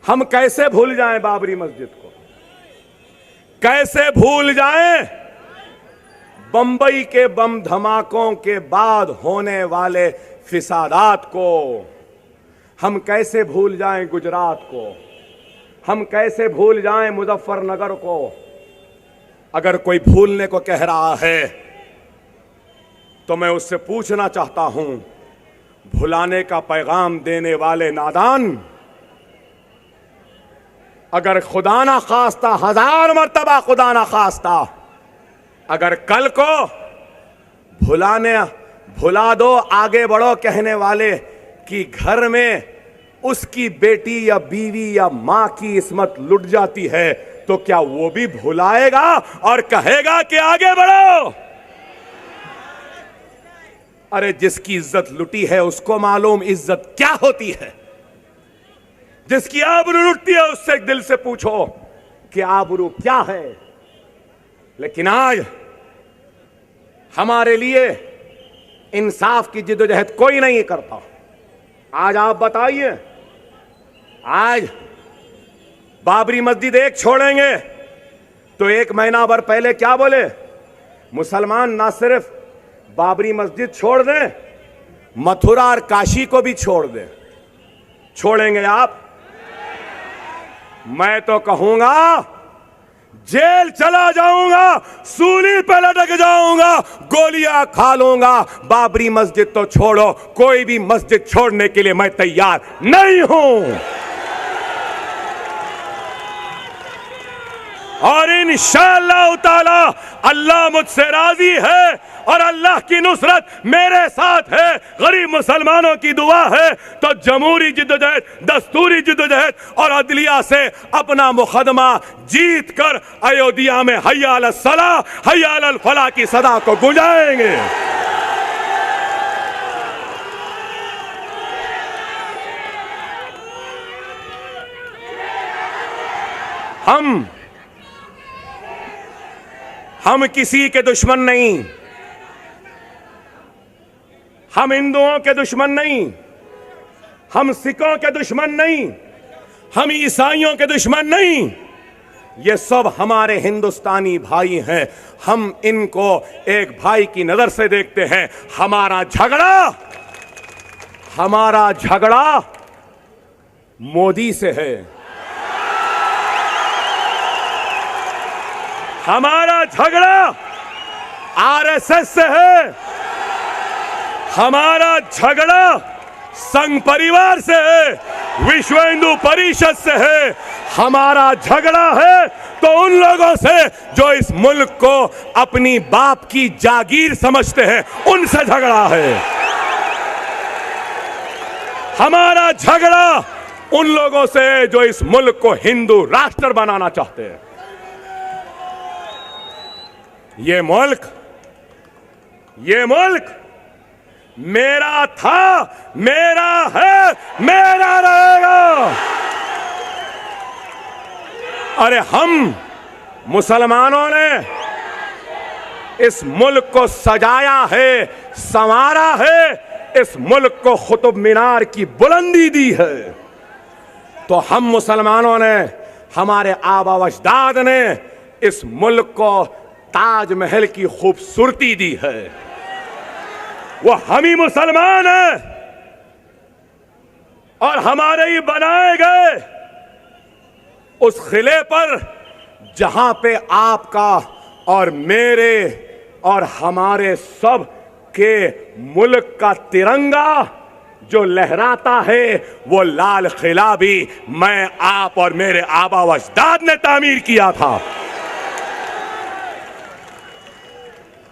हम कैसे भूल जाएं बाबरी मस्जिद को? कैसे भूल जाएं बंबई के बम धमाकों के बाद होने वाले फिसादात को? हम कैसे भूल जाएं गुजरात को? हम कैसे भूल जाएं मुजफ्फरनगर को? अगर कोई भूलने को कह रहा है तो मैं उससे पूछना चाहता हूं, भुलाने का पैगाम देने वाले नादान, अगर खुदा ना खास्ता, 1000 मर्तबा खुदा ना खास्ता, अगर कल को भुला दो, आगे बढ़ो कहने वाले कि घर में उसकी बेटी या बीवी या मां की इस्मत लुट जाती है तो क्या वो भी भुलाएगा और कहेगा कि आगे बढ़ो? अरे जिसकी इज्जत लुटी है उसको मालूम इज्जत क्या होती है। जिसकी आबरू लुटती है उससे दिल से पूछो कि आबरू क्या है। लेकिन आज हमारे लिए इंसाफ की जिद्दोजहद कोई नहीं करता। आज आप बताइए, आज बाबरी मस्जिद एक छोड़ेंगे तो एक महीना भर पहले क्या बोले, मुसलमान ना सिर्फ बाबरी मस्जिद छोड़ दें, मथुरा और काशी को भी छोड़ दें। छोड़ेंगे आप? मैं तो कहूंगा जेल चला जाऊंगा, सूली पे लटक जाऊंगा, गोलियां खा लूंगा, बाबरी मस्जिद तो छोड़ो, कोई भी मस्जिद छोड़ने के लिए मैं तैयार नहीं हूं। और इंशाअल्लाह ताला अल्लाह मुझसे राजी है और अल्लाह की नुसरत मेरे साथ है, गरीब मुसलमानों की दुआ है, तो जमहूरी जिद्दोजहद, दस्तूरी जिद्दोजहद और अदलिया से अपना मुकदमा जीत कर अयोध्या में हय्या अल सलाह हय्या अल फलाह की सदा को गुंजाएंगे। हम किसी के दुश्मन नहीं, हम हिंदुओं के दुश्मन नहीं, हम सिखों के दुश्मन नहीं, हम ईसाइयों के दुश्मन नहीं, ये सब हमारे हिंदुस्तानी भाई हैं। हम इनको एक भाई की नजर से देखते हैं। हमारा झगड़ा मोदी से है, हमारा झगड़ा आरएसएस से है, हमारा झगड़ा संघ परिवार से है, विश्व हिंदू परिषद से है, हमारा झगड़ा है तो उन लोगों से जो इस मुल्क को अपनी बाप की जागीर समझते हैं, उनसे झगड़ा है। हमारा झगड़ा उन लोगों से है जो इस मुल्क को हिंदू राष्ट्र बनाना चाहते हैं। ये मुल्क मेरा था, मेरा है, मेरा रहेगा। अरे हम मुसलमानों ने इस मुल्क को सजाया है, संवारा है, इस मुल्क को कुतुब मीनार की बुलंदी दी है। तो हम मुसलमानों ने, हमारे आबा व अजदाद ने इस मुल्क को ताजमहल की खूबसूरती दी है। वो हम ही मुसलमान हैं और हमारे ही बनाए गए उस किले पर जहां पे आपका और मेरे और हमारे सब के मुल्क का तिरंगा जो लहराता है, वो लाल किला भी मैं, आप और मेरे आबा व अजदाद ने तामीर किया था।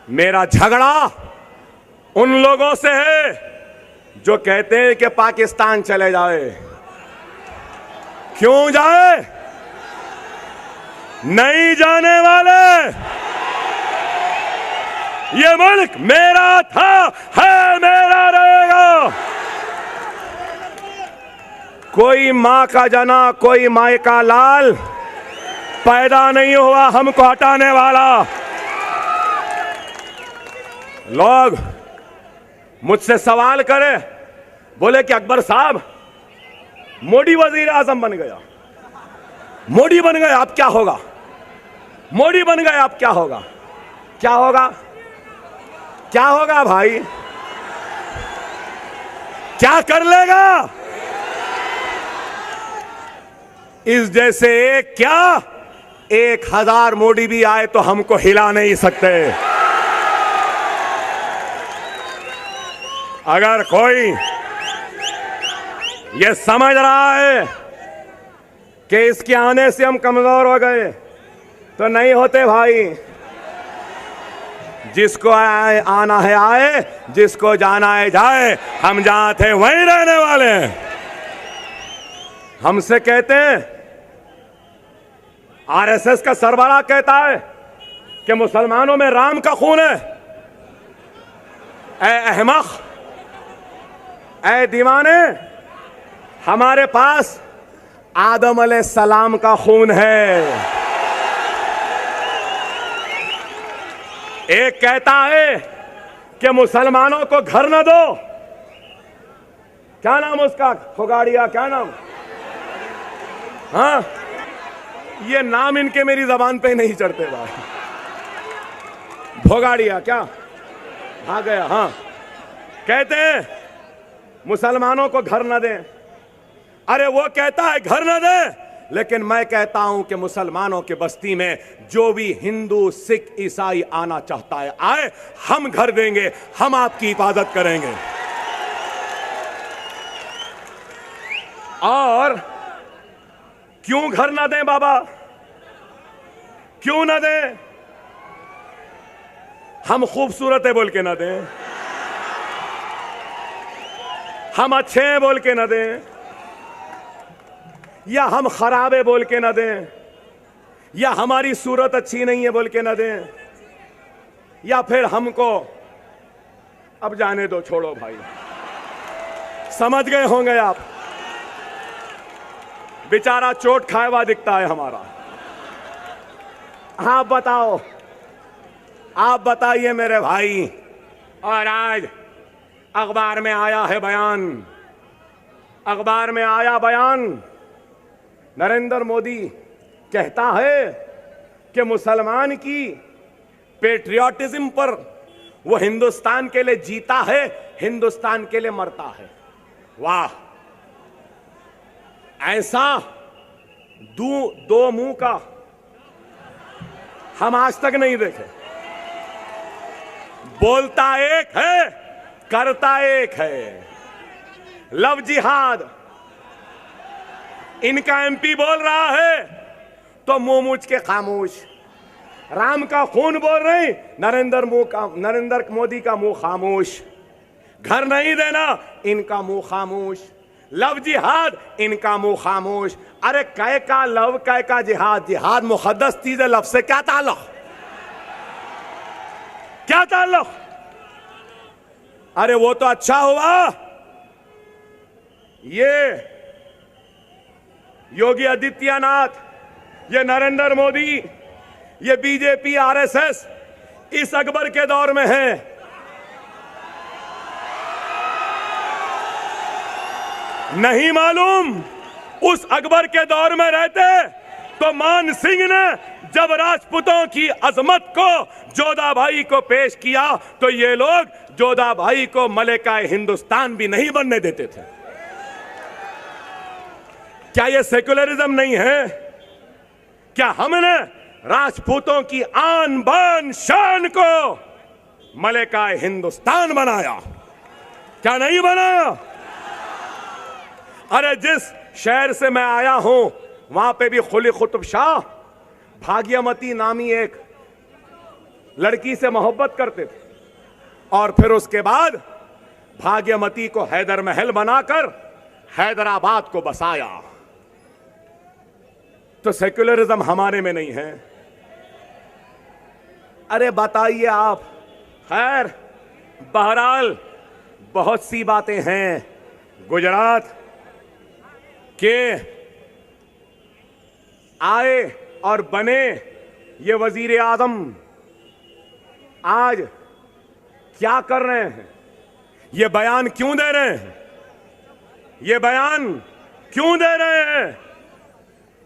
मेरा झगड़ा उन लोगों से है जो कहते हैं कि पाकिस्तान चले जाए। क्यों जाए? नहीं जाने वाले। ये मुल्क मेरा था, है, मेरा रहेगा। कोई मां का जना, कोई माई का लाल पैदा नहीं हुआ हमको हटाने वाला। लोग मुझसे सवाल करें, बोले कि अकबर साहब मोदी वजीर आजम बन गया, मोदी बन गया, अब क्या होगा? मोदी बन गया, अब क्या होगा? क्या होगा? क्या होगा भाई? क्या कर लेगा? इस जैसे एक क्या 1000 मोदी भी आए तो हमको हिला नहीं सकते। अगर कोई ये समझ रहा है कि इसके आने से हम कमजोर हो गए, तो नहीं होते भाई। जिसको आना है आए, जिसको जाना है जाए। हम जहां थे वहीं रहने वाले हैं। हमसे कहते हैं, आरएसएस का सरबराह कहता है कि मुसलमानों में राम का खून है। ऐ अहमक, ऐ दीवाने, हमारे पास आदम अलैहिस्सलाम का खून है। एक कहता है कि मुसलमानों को घर न दो, क्या नाम उसका, फोगाड़िया, क्या नाम? हाँ, ये नाम इनके मेरी जबान पे नहीं चढ़ते भाई। फोगाड़िया क्या आ गया? हाँ, कहते हैं मुसलमानों को घर न दें। अरे वो कहता है घर न दें, लेकिन मैं कहता हूं कि मुसलमानों के बस्ती में जो भी हिंदू, सिख, ईसाई आना चाहता है आए, हम घर देंगे, हम आपकी हिफाजत करेंगे। और क्यों घर ना दें बाबा, क्यों ना दें? हम खूबसूरत है बोल के ना दें, हम अच्छे हैं बोल के ना दें, या हम खराब है बोल के ना दें, या हमारी सूरत अच्छी नहीं है बोल के ना दें, या फिर हमको अब जाने दो, छोड़ो भाई, समझ गए होंगे आप। बेचारा चोट खाए हुआ दिखता है हमारा। आप बताओ, आप बताइए मेरे भाई। और आज अखबार में आया है बयान, अखबार में आया बयान, नरेंद्र मोदी कहता है कि मुसलमान की पेट्रियाटिज्म पर वो हिंदुस्तान के लिए जीता है, हिंदुस्तान के लिए मरता है। वाह, ऐसा दो मुंह का हम आज तक नहीं देखे। बोलता एक है, करता एक है। लव जिहाद, इनका एमपी बोल रहा है तो मुंह मूछ के खामोश। राम का खून बोल रहे, नरेंद्र मोदी का मुंह खामोश। घर नहीं देना, इनका मुंह खामोश। लव जिहाद, इनका मुंह खामोश। अरे कै का लव, कै का जिहाद? जिहाद मुकद्दस चीज है, लव से क्या ताल्लुक, क्या ताल्लुक? अरे वो तो अच्छा हुआ ये योगी आदित्यनाथ, ये नरेंद्र मोदी, ये बीजेपी, आरएसएस इस अकबर के दौर में है। नहीं मालूम, उस अकबर के दौर में रहते तो मान सिंह ने जब राजपूतों की अजमत को जोधा भाई को पेश किया तो ये लोग जोधा भाई को मलिका हिंदुस्तान भी नहीं बनने देते थे। क्या ये सेक्युलरिज्म नहीं है? क्या हमने राजपूतों की आन बान शान को मलिका हिंदुस्तान बनाया? क्या नहीं बनाया? अरे जिस शहर से मैं आया हूं वहां पे भी कुली कुतुब शाह भाग्यमती नामी एक लड़की से मोहब्बत करते थे और फिर उसके बाद भाग्यमती को हैदर महल बनाकर हैदराबाद को बसाया। तो सेक्युलरिज्म हमारे में नहीं है। अरे बताइए आप। खैर, बहरहाल बहुत सी बातें हैं। गुजरात के आए और बने ये वजीर आजम आज क्या कर रहे हैं? ये बयान क्यों दे रहे हैं? ये बयान क्यों दे रहे हैं?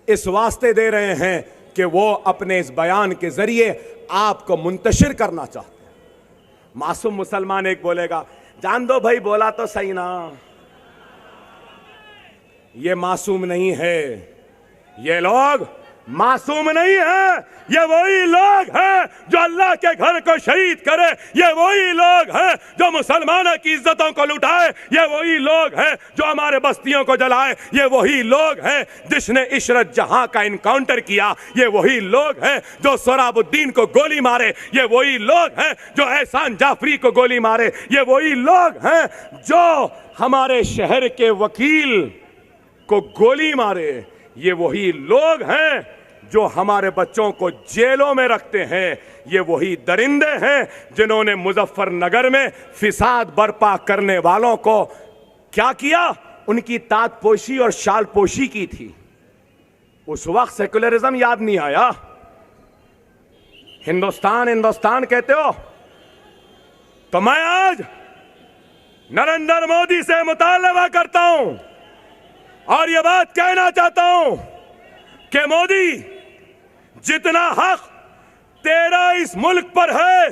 इस वास्ते दे रहे हैं कि वो अपने इस बयान के जरिए आपको मुंतशिर करना चाहते हैं। मासूम मुसलमान एक बोलेगा, जान दो भाई, बोला तो सही ना। ये मासूम नहीं है, ये लोग मासूम नहीं है। ये वही लोग हैं जो अल्लाह के घर को शहीद करे। ये वही लोग हैं जो मुसलमानों की इज्जतों को लुटाए। ये वही लोग हैं जो हमारे बस्तियों को जलाए। ये वही लोग हैं जिसने इशरत जहां का इनकाउंटर किया। ये वही लोग हैं जो सोहराबुद्दीन को गोली मारे। ये वही लोग हैं जो एहसान जाफरी को गोली मारे। ये वही लोग हैं जो हमारे शहर के वकील को गोली मारे। ये वही लोग हैं जो हमारे बच्चों को जेलों में रखते हैं। ये वही दरिंदे हैं जिन्होंने मुजफ्फरनगर में फिसाद बर्पा करने वालों को क्या किया? उनकी ताजपोशी और शालपोशी की थी। उस वक्त सेकुलरिज्म याद नहीं आया। हिंदुस्तान हिंदुस्तान कहते हो तो मैं आज नरेंद्र मोदी से मुतालबा करता हूं और यह बात कहना चाहता हूं कि मोदी, जितना हक तेरा इस मुल्क पर है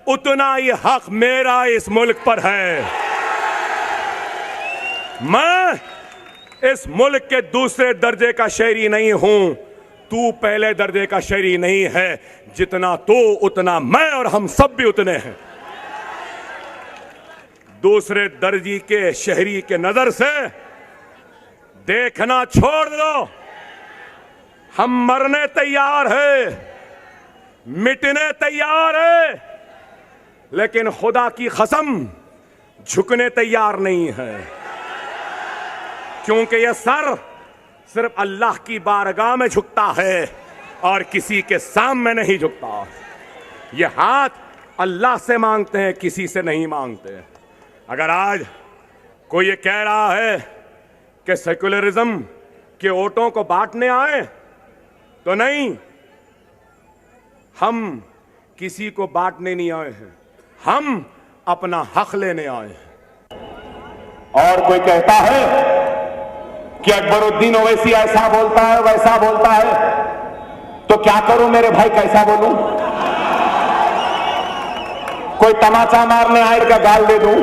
उतना ही हक मेरा इस मुल्क पर है। मैं इस मुल्क के दूसरे दर्जे का शहरी नहीं हूं, तू पहले दर्जे का शहरी नहीं है। जितना तू उतना मैं और हम सब भी उतने हैं। दूसरे दर्जे के शहरी के नजर से देखना छोड़ दो। हम मरने तैयार हैं, मिटने तैयार हैं, लेकिन खुदा की कसम झुकने तैयार नहीं है, क्योंकि यह सर सिर्फ अल्लाह की बारगाह में झुकता है और किसी के सामने नहीं झुकता। ये हाथ अल्लाह से मांगते हैं, किसी से नहीं मांगते। अगर आज कोई ये कह रहा है कि सेकुलरिज्म के वोटों को बांटने आए, तो नहीं, हम किसी को बांटने नहीं आए हैं, हम अपना हक लेने आए हैं। और कोई कहता है कि अकबरुद्दीन ओवैसी ऐसा बोलता है वैसा बोलता है, तो क्या करूं मेरे भाई, कैसा बोलूं? कोई तमाचा मारने आए का गाल दे दूं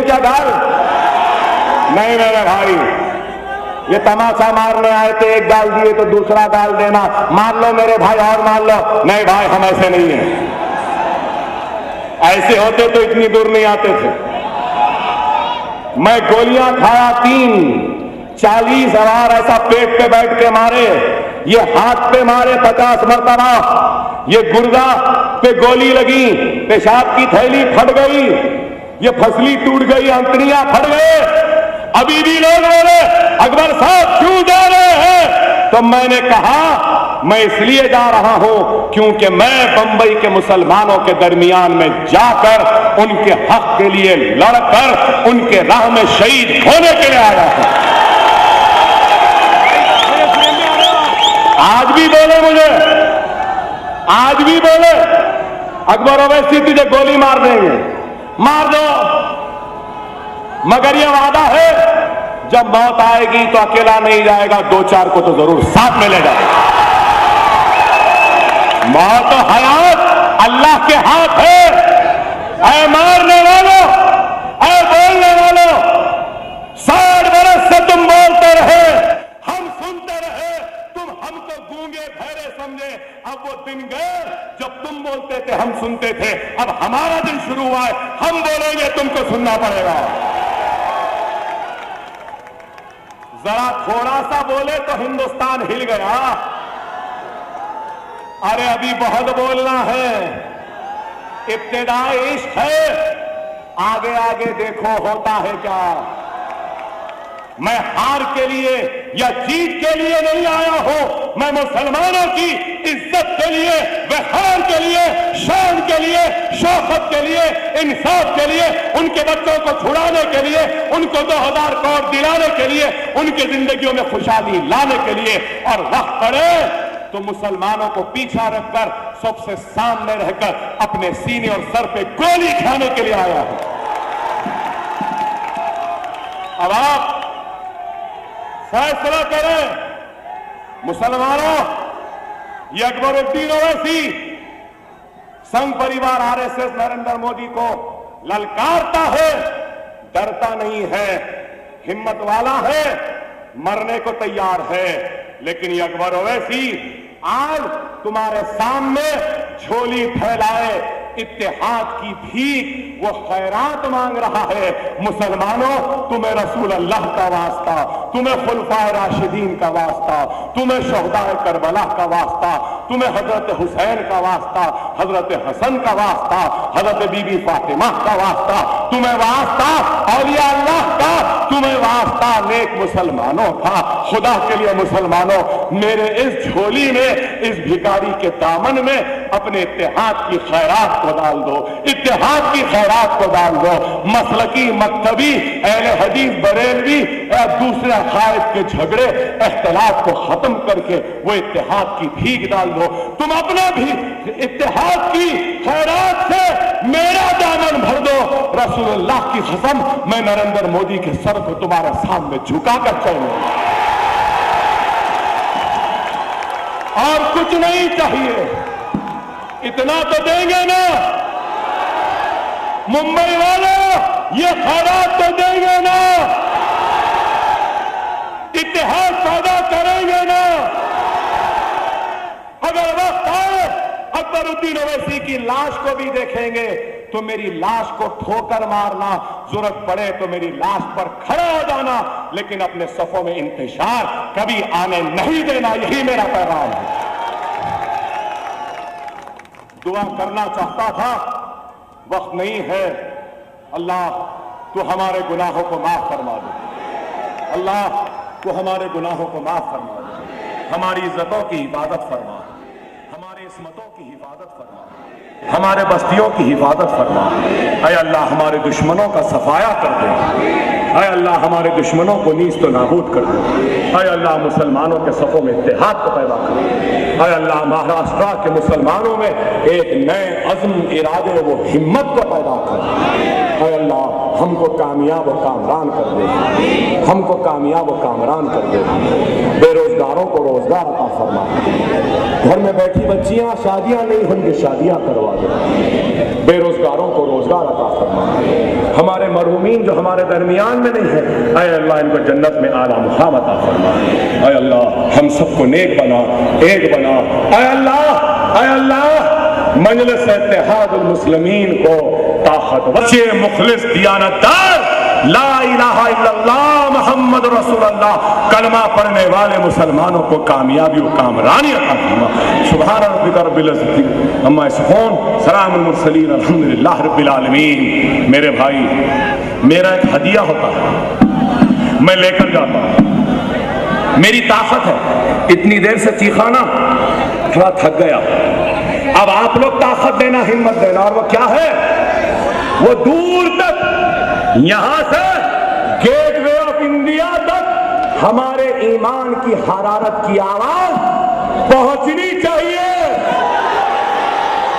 क्या गाल? नहीं मेरे भाई, ये तमाचा मारने आए थे, एक गाल दिए तो दूसरा गाल देना, मार लो मेरे भाई और मार लो। नहीं भाई, हम ऐसे नहीं हैं। ऐसे होते तो इतनी दूर नहीं आते थे। मैं गोलियां खाया 40,000 ऐसा पेट पे बैठ के मारे, ये हाथ पे मारे 50 मरतबा, ये गुर्दा पे गोली लगी, पेशाब की थैली फट गई, ये फसली टूट गई, अंतड़ियां फट गए। अभी भी लोग बोले अकबर साहब क्यों जा रहे हैं? तो मैंने कहा मैं इसलिए जा रहा हूं क्योंकि मैं बंबई के मुसलमानों के दरमियान में जाकर उनके हक के लिए लड़कर उनके राह में शहीद होने के लिए आया हूं। आज भी बोले मुझे, आज भी बोले अकबर ओवैसी तुझे गोली मार देंगे, मार दो, मगर यह वादा है जब मौत आएगी तो अकेला नहीं जाएगा, 2-4 को तो जरूर साथ में ले जाएगा। मौत और हयात अल्लाह के हाथ है। ऐ मारने वालों, ऐ बोलने वालों, 60 बरस से तुम बोलते रहे, हम सुनते रहे, तुम हमको गूंगे बहरे समझे। अब वो दिन गए जब तुम बोलते थे हम सुनते थे, अब हमारा दिन शुरू हुआ है, हम बोलेंगे तुमको सुनना पड़ेगा। जरा थोड़ा सा बोले तो हिंदुस्तान हिल गया। अरे अभी बहुत बोलना है, इब्तिदाई इश्क है, आगे आगे देखो होता है क्या। मैं हार के लिए या जीत के लिए नहीं आया हूं, मैं मुसलमानों की इज्जत के लिए, वक़ार के लिए, शान के लिए, शौकत के लिए, इंसाफ के लिए, उनके बच्चों को छुड़ाने के लिए, उनको 2000 करोड़ दिलाने के लिए, उनकी जिंदगियों में खुशहाली लाने के लिए। और वक्त पड़े तो मुसलमानों को पीछा रखकर सबसे सामने रहकर अपने सीने और सर पे गोली खाने के लिए आया हूं। अब आप फैसला करें मुसलमानों, ये अकबरुद्दीन ओवैसी संघ परिवार आरएसएस नरेंद्र मोदी को ललकारता है, डरता नहीं है, हिम्मत वाला है, मरने को तैयार है। लेकिन ये अकबर ओवैसी आज तुम्हारे सामने झोली फैलाए इत्तेहाद की भीख, वो खैरात मांग रहा है। मुसलमानों, तुम्हें रसूल अल्लाह का वास्ता, तुम्हें खुलफाए राशिदीन का वास्ता, तुम्हें शहदाए करबला का वास्ता, तुम्हें हजरत हुसैन का वास्ता, हजरत हसन का वास्ता, हजरत बीबी फातिमा का वास्ता, तुम्हें वास्ता औलिया अल्लाह का, तुम्हें वास्ता नेक मुसलमानों का। खुदा के लिए मुसलमानों, मेरे इस झोली में, इस भिखारी के दामन में अपने इत्तेहाद की खैरात को डाल दो, इत्तेहाद की खैरात को डाल दो। मसलकी मकतबी अहले हदीस बरेलवी या दूसरे अकायद के झगड़े इख्तिलाफ को खत्म करके वो इत्तेहाद की भीख डाल दो। तुम अपना भी इत्तेहाद की खैरात से मेरा दामन भर दो। रसूलुल्लाह की कसम, मैं नरेंद्र मोदी के सर को तुम्हारे सामने झुका कर चलूंगा और कुछ नहीं चाहिए। इतना तो देंगे ना मुंबई वालों, ये खैरात तो देंगे ना, इत्तेहाद पैदा करेंगे ना। अगर वक्त आए अकबरुद्दीन ओवैसी की लाश को भी देखेंगे तो मेरी लाश को ठोकर मारना, जरूरत पड़े तो मेरी लाश पर खड़ा हो जाना, लेकिन अपने सफों में इंतशार कभी आने नहीं देना। यही मेरा पैगाम है। दुआ करना चाहता था, वक्त नहीं है। अल्लाह तू हमारे गुनाहों को माफ फरमा दे। अल्लाह तू हमारे गुनाहों को माफ फरमा दे। हमारी इज्जतों की हिफाजत फरमा, हमारे इस्मतों की हिफाजत फरमा, हमारे बस्तियों की हिफाजत फरमा। ऐ अल्लाह हमारे दुश्मनों का सफाया कर दे। ऐ अल्लाह हमारे दुश्मनों को नीस्त नाबूद कर दे। ऐ अल्लाह मुसलमानों के सफ़ों में इत्तेहाद को पैदा कर दे। ऐ अल्लाह महाराष्ट्र के मुसलमानों में एक नए अज़्म, इरादे व हिम्मत को पैदा कर दे। ऐ अल्लाह हमको कामयाब व कामरान कर दे, हमको कामयाब व कामरान कर दे। बेरोजगारों को रोजगार अता फरमा। घर में बैठी बच्चियां शादियां नहीं होंगी, शादियां करवा दे। बेरोजगारों को रोजगार अता फरमा। हमारे मरहूमीन जो हमारे दरमियान में नहीं है, ऐ अल्लाह इनको जन्नत में आला मुकाम अता फरमा। ऐ अल्लाह हम सबको नेक बना, एक बना। ऐ अल्लाह मजलिस इत्तेहादुल मुस्लिमीन को ताकत बख्शे, मुखलिस दियानतदार, ला इलाहा इल्लल्लाह मुहम्मद रसूलुल्लाह कलमा पढ़ने वाले मुसलमानों को कामयाबी और कामरानी अता फरमा। सुभान रब्बिका रब्बिल इज्जति अम्मा यसिफून, सलामुल मुरसलीन, अल्हम्दुलिल्लाह रब्बिल आलमीन। मेरे भाई, मेरा एक हदिया होता है, मैं लेकर जाता हूं। मेरी ताकत है, इतनी देर से चीखा ना, थोड़ा थक गया। अब आप लोग ताकत देना, हिम्मत देना, और वो क्या है? वो दूर तक, यहां से गेटवे ऑफ इंडिया तक हमारे ईमान की हरारत की आवाज पहुंचनी चाहिए।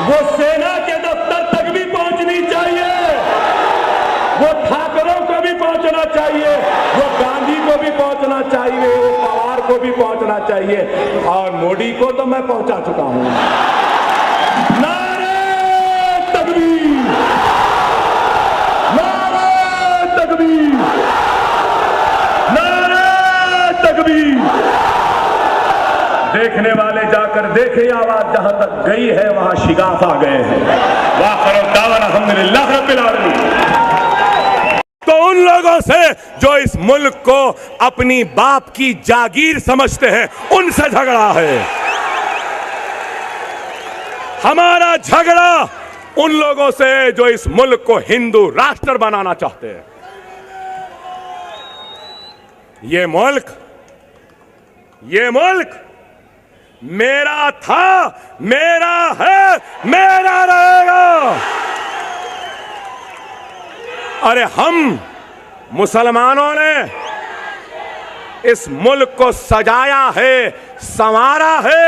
वो सेना के दफ्तर तक भी पहुंचनी चाहिए, वो ठाकरों को भी पहुंचना चाहिए, वो गांधी को भी पहुंचना चाहिए, वो पवार को भी पहुंचना चाहिए, और मोदी को तो मैं पहुंचा चुका हूं। नारे तकबीर, नारे तकबीर, नारे तकबीर। देखने वाले जाकर देखे, आवाज जहां तक गई है वहां शिगाफ आ गए हैं। वाखिर दावाना अल्हम्दुलिल्लाह रब्बिल आलमीन। तो उन लोगों से जो इस मुल्क को अपनी बाप की जागीर समझते हैं, उनसे झगड़ा है। हमारा झगड़ा उन लोगों से जो इस मुल्क को हिंदू राष्ट्र बनाना चाहते हैं। ये मुल्क मेरा था, मेरा है, मेरा रहेगा। अरे हम मुसलमानों ने इस मुल्क को सजाया है, संवारा है,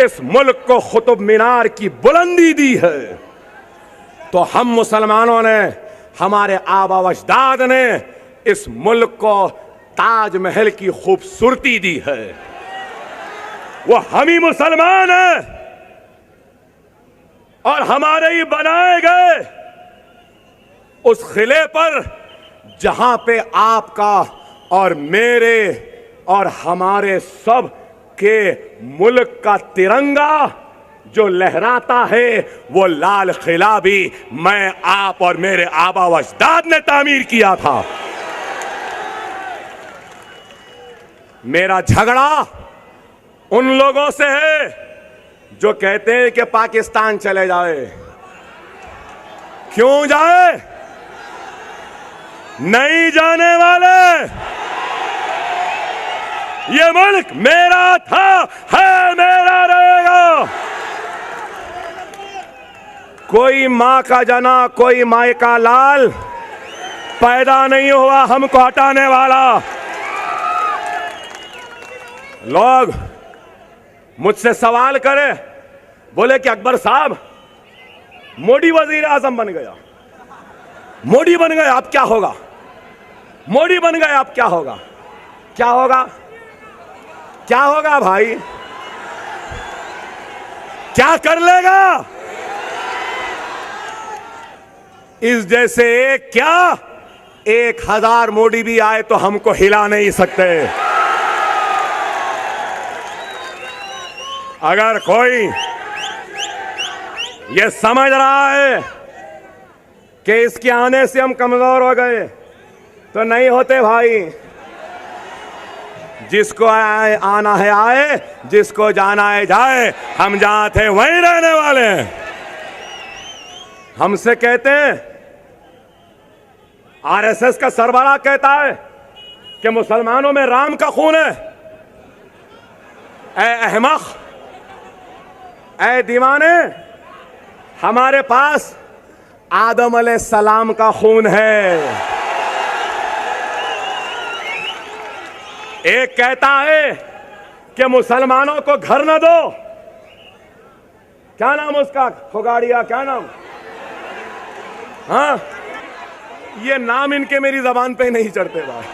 इस मुल्क को कुतुब मीनार की बुलंदी दी है। तो हम मुसलमानों ने, हमारे आबा व अजदाद ने इस मुल्क को ताजमहल की खूबसूरती दी है। वो हम ही मुसलमान हैं और हमारे ही बनाए गए उस किले पर जहां पे आपका और मेरे और हमारे सब के मुल्क का तिरंगा जो लहराता है, वो लाल किला भी मैं, आप और मेरे आबा व अजदाद ने तामीर किया था। मेरा झगड़ा उन लोगों से है जो कहते हैं कि पाकिस्तान चले जाए। क्यों जाए? नहीं जाने वाले। ये मुल्क मेरा था, है, मेरा रहेगा। कोई मां का जना, कोई माई का लाल पैदा नहीं हुआ हमको हटाने वाला। लोग मुझसे सवाल करें, बोले कि अकबर साहब मोदी वजीर आजम बन गया, मोदी बन गया, अब क्या होगा? मोदी बन गया, अब क्या होगा? क्या होगा? क्या होगा भाई? क्या कर लेगा? इस जैसे एक क्या 1000 मोदी भी आए तो हमको हिला नहीं सकते। अगर कोई ये समझ रहा है कि इसके आने से हम कमजोर हो गए, तो नहीं होते भाई। जिसको आना है आए, जिसको जाना है जाए, हम जहां थे वहीं रहने वाले हैं। हमसे कहते हैं, आरएसएस का सरबराह कहता है कि मुसलमानों में राम का खून है। ऐ अहमक, ऐ दीवाने, हमारे पास आदम अलैहिस्सलाम का खून है। एक कहता है कि मुसलमानों को घर न दो, क्या नाम उसका, फोगाड़िया, क्या नाम? हाँ, ये नाम इनके मेरी जबान पे नहीं चढ़ते भाई।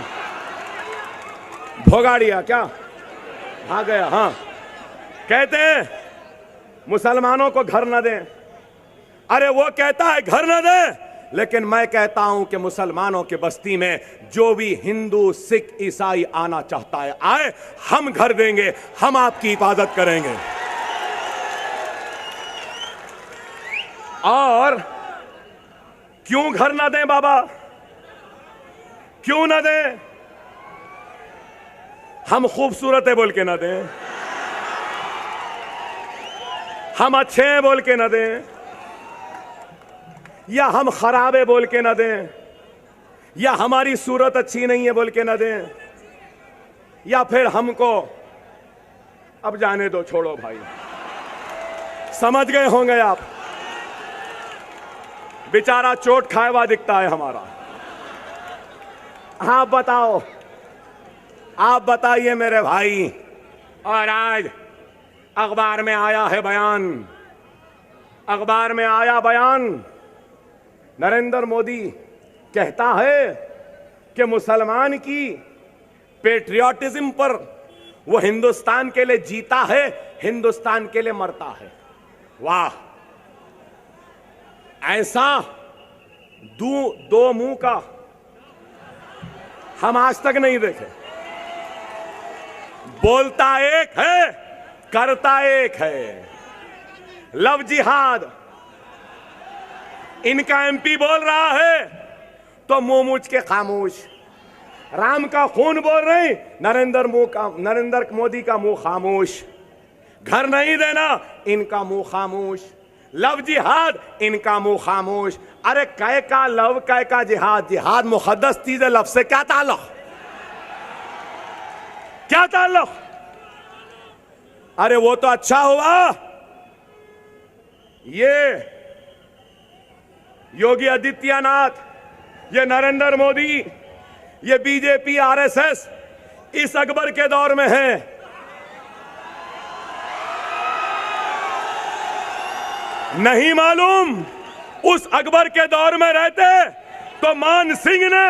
भोगाड़िया क्या आ गया? हाँ, कहते हैं मुसलमानों को घर न दें। अरे वो कहता है घर न दें, लेकिन मैं कहता हूं कि मुसलमानों के बस्ती में जो भी हिंदू, सिख, ईसाई आना चाहता है आए, हम घर देंगे, हम आपकी हिफाजत करेंगे। और क्यों घर ना दें बाबा? क्यों ना दें? हम खूबसूरत है बोल के ना दें, हम अच्छे हैं बोल के ना दें, या हम खराब है बोल के ना दें, या हमारी सूरत अच्छी नहीं है बोल के ना दें, या फिर हमको अब जाने दो, छोड़ो भाई। समझ गए होंगे आप, बेचारा चोट खाए हुआ दिखता है हमारा। आप बताओ, आप बताइए मेरे भाई। और आज अखबार में आया है बयान, अखबार में आया बयान, नरेंद्र मोदी कहता है कि मुसलमान की पेट्रियाटिज्म पर वो हिंदुस्तान के लिए जीता है, हिंदुस्तान के लिए मरता है। वाह, ऐसा दो मुंह का हम आज तक नहीं देखे। बोलता एक है, करता एक है। लव जिहाद, इनका एमपी बोल रहा है तो मुंह मूछ के खामोश। राम का खून बोल रहे, नरेंद्र मोदी का मुंह खामोश। घर नहीं देना, इनका मुंह खामोश। लव जिहाद, इनका मुंह खामोश। अरे कै का लव, कै का जिहाद? जिहाद मुकद्दस चीज है, लव से क्या ताल्लुक? क्या ताल्लुक? अरे वो तो अच्छा हुआ ये योगी आदित्यनाथ, ये नरेंद्र मोदी, ये बीजेपी, आरएसएस इस अकबर के दौर में है। नहीं मालूम, उस अकबर के दौर में रहते तो मान सिंह ने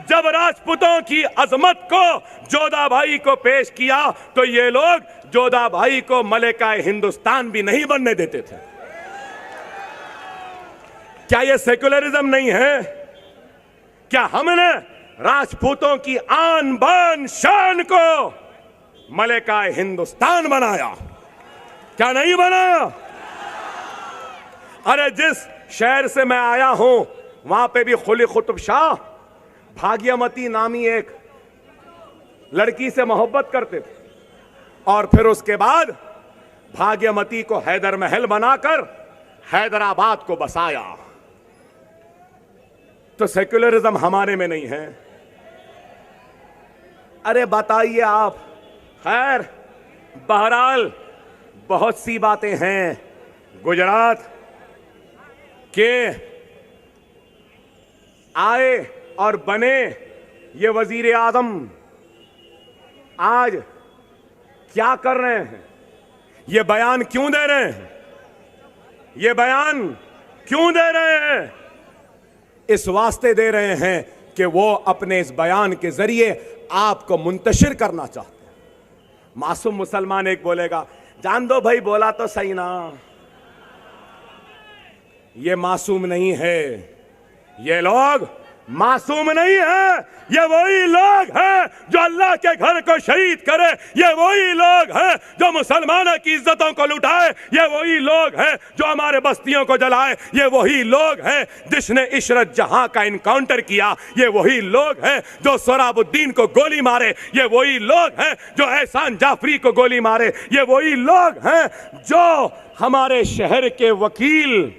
जब राजपूतों की अजमत को जोधा भाई को पेश किया तो ये लोग जोधा भाई को मलिका हिंदुस्तान भी नहीं बनने देते थे। क्या ये सेक्युलरिज्म नहीं है? क्या हमने राजपूतों की आन बान शान को मलिका हिंदुस्तान बनाया? क्या नहीं बनाया? अरे जिस शहर से मैं आया हूं वहां पे भी कुली कुतुब शाह भाग्यमती नामी एक लड़की से मोहब्बत करते थे और फिर उसके बाद भाग्यमती को हैदर महल बनाकर हैदराबाद को बसाया। तो सेक्युलरिज्म हमारे में नहीं है। अरे बताइए आप। खैर, बहरहाल बहुत सी बातें हैं। गुजरात कि आए और बने ये वजीर आजम आज क्या कर रहे हैं, ये बयान क्यों दे रहे हैं, ये बयान क्यों दे रहे हैं? इस वास्ते दे रहे हैं कि वो अपने इस बयान के जरिए आपको मुंतशिर करना चाहते हैं। मासूम मुसलमान एक बोलेगा, जान दो भाई, बोला तो सही ना। ये मासूम नहीं है, ये लोग मासूम नहीं है, ये वही लोग हैं जो अल्लाह के घर को शहीद करे, ये वही लोग हैं जो मुसलमानों की इज्जतों को लुटाए, ये वही लोग हैं जो हमारे बस्तियों को जलाए, ये वही लोग हैं जिसने इशरत जहां का इनकाउंटर किया, ये वही लोग हैं जो सोहराबुद्दीन को गोली मारे, ये वही लोग हैं जो एहसान जाफरी को गोली मारे, ये वही लोग हैं जो हमारे शहर के वकील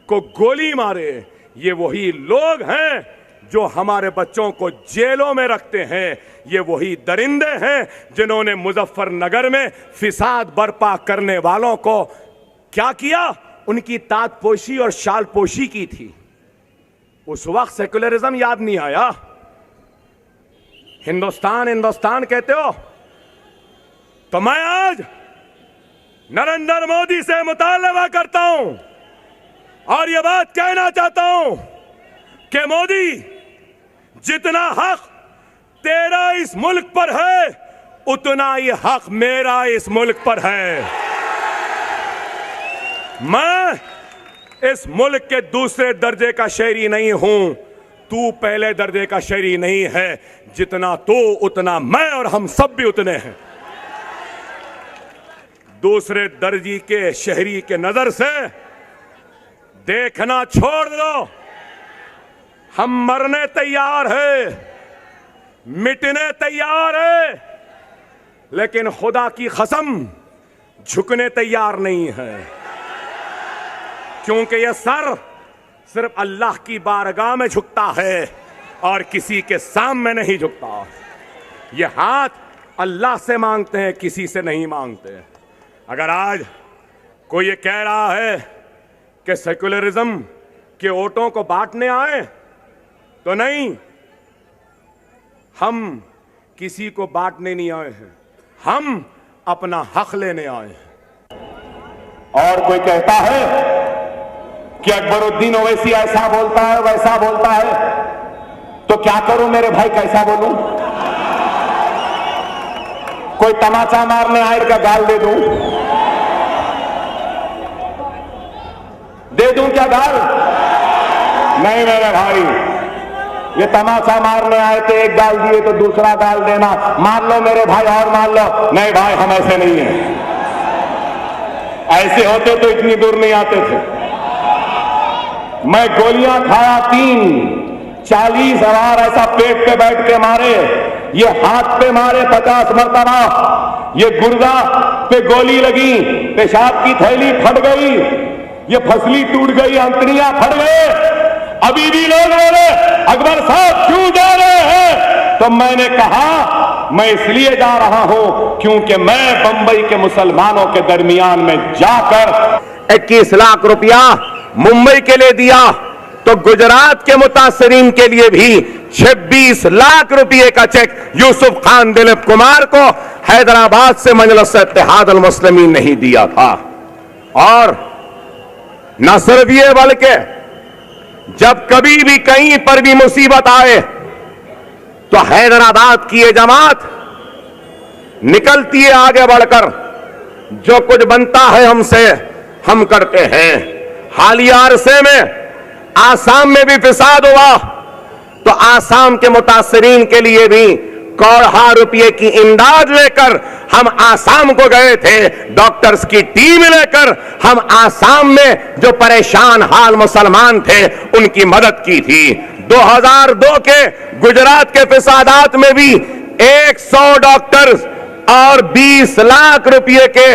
को गोली मारे, ये वही लोग हैं जो हमारे बच्चों को जेलों में रखते हैं, ये वही दरिंदे हैं जिन्होंने मुजफ्फरनगर में फिसाद बर्पा करने वालों को क्या किया, उनकी ताजपोशी और शालपोशी की थी। उस वक्त सेकुलरिज्म याद नहीं आया। हिंदुस्तान हिंदुस्तान कहते हो, तो मैं आज नरेंद्र मोदी से मुतालबा करता हूं और यह बात कहना चाहता हूं कि मोदी, जितना हक तेरा इस मुल्क पर है, उतना ही हक मेरा इस मुल्क पर है। मैं इस मुल्क के दूसरे दर्जे का शहरी नहीं हूं, तू पहले दर्जे का शहरी नहीं है। जितना तू उतना मैं, और हम सब भी उतने हैं। दूसरे दर्जे के शहरी के नजर से देखना छोड़ दो। हम मरने तैयार है, मिटने तैयार है, लेकिन खुदा की कसम झुकने तैयार नहीं है, क्योंकि यह सर सिर्फ अल्लाह की बारगाह में झुकता है और किसी के सामने नहीं झुकता। ये हाथ अल्लाह से मांगते हैं, किसी से नहीं मांगते। अगर आज कोई ये कह रहा है कि सेकुलरिज्म के वोटों को बांटने आए, तो नहीं, हम किसी को बांटने नहीं आए हैं, हम अपना हक लेने आए हैं। और कोई कहता है कि अकबरुद्दीन ओवैसी ऐसा बोलता है वैसा बोलता है, तो क्या करूं मेरे भाई, कैसा बोलूं? कोई तमाचा मारने आए का गाल दे दूं क्या गाल? नहीं मेरे भाई, ये तमाचा मारने आए थे, एक गाल दिए तो दूसरा गाल देना, मार लो मेरे भाई और मार लो। नहीं भाई, हम ऐसे नहीं हैं, ऐसे होते तो इतनी दूर नहीं आते थे। मैं गोलियां खाया 40,000 ऐसा पेट पे बैठ के मारे, ये हाथ पे मारे 50 मरतबा, ये गुर्दा पे गोली लगी, पेशाब की थैली फट गई, ये फसली टूट गई, अंतड़ियां फट गए। अभी भी लोग बोले अकबर साहब क्यों जा रहे हैं? तो मैंने कहा मैं इसलिए जा रहा हूं क्योंकि मैं बंबई के मुसलमानों के दरमियान में जाकर 21 लाख रुपया मुंबई के लिए दिया, तो गुजरात के मुतासरीन के लिए भी 26 लाख रुपए का चेक यूसुफ खान दिलीप कुमार को हैदराबाद से मजलिस इत्तेहाद अल मुस्लिमीन नहीं दिया था। और न सिर्फ ये, बल्कि जब कभी भी कहीं पर भी मुसीबत आए तो हैदराबाद की ये जमात निकलती है आगे बढ़कर, जो कुछ बनता है हमसे हम करते हैं। हालिया अरसे में आसाम में भी फिसाद हुआ, तो आसाम के मुतासरीन के लिए भी करोड़ों रुपए की इमदाद लेकर हम आसाम को गए थे, डॉक्टर्स की टीम लेकर हम आसाम में जो परेशान हाल मुसलमान थे उनकी मदद की थी। 2002 के गुजरात के फिसादात में भी 100 डॉक्टर्स और 20 लाख रुपए के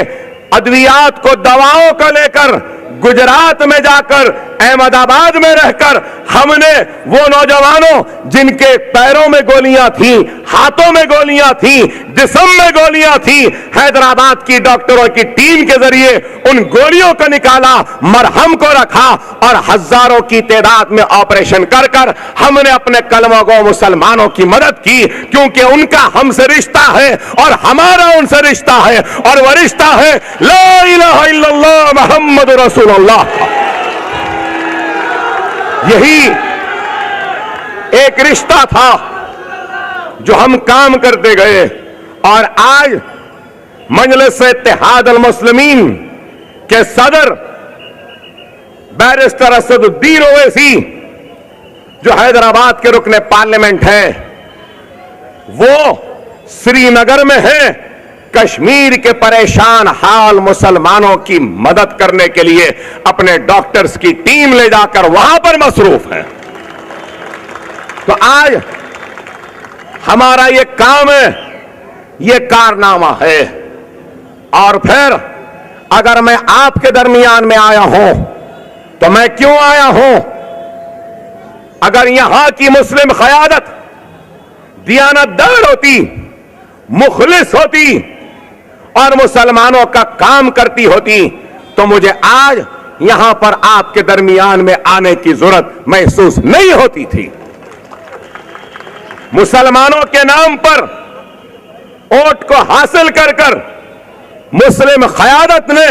अद्वियात को, दवाओं को लेकर गुजरात में जाकर अहमदाबाद में रहकर हमने वो नौजवानों जिनके पैरों में गोलियां थी, हाथों में गोलियां थी, जिस्म में गोलियां थी, हैदराबाद की डॉक्टरों की टीम के जरिए उन गोलियों को निकाला, मरहम को रखा और हजारों की तादाद में ऑपरेशन कर कर हमने अपने कलमों को मुसलमानों की मदद की, क्योंकि उनका हमसे रिश्ता है और हमारा उनसे रिश्ता है, और वह रिश्ता है ला इलाहा इल्लल्लाह मुहम्मद रसूलुल्लाह। यही एक रिश्ता था जो हम काम करते गए, और आज मजलिस इत्तेहाद अल मुस्लिमीन के सदर बैरिस्टर असदुद्दीन ओवैसी जो हैदराबाद के रुकने पार्लियामेंट हैं, वो श्रीनगर में है कश्मीर के परेशान हाल मुसलमानों की मदद करने के लिए अपने डॉक्टर्स की टीम ले जाकर वहां पर मसरूफ है। तो आज हमारा ये काम है, ये कारनामा है। और फिर अगर मैं आपके दरमियान में आया हूं तो मैं क्यों आया हूं? अगर यहां की मुस्लिम क़यादत दियानतदार होती, मुखलिस होती और मुसलमानों का काम करती होती तो मुझे आज यहां पर आपके दरमियान में आने की जरूरत महसूस नहीं होती थी। मुसलमानों के नाम पर वोट को हासिल कर कर मुस्लिम क़यादत ने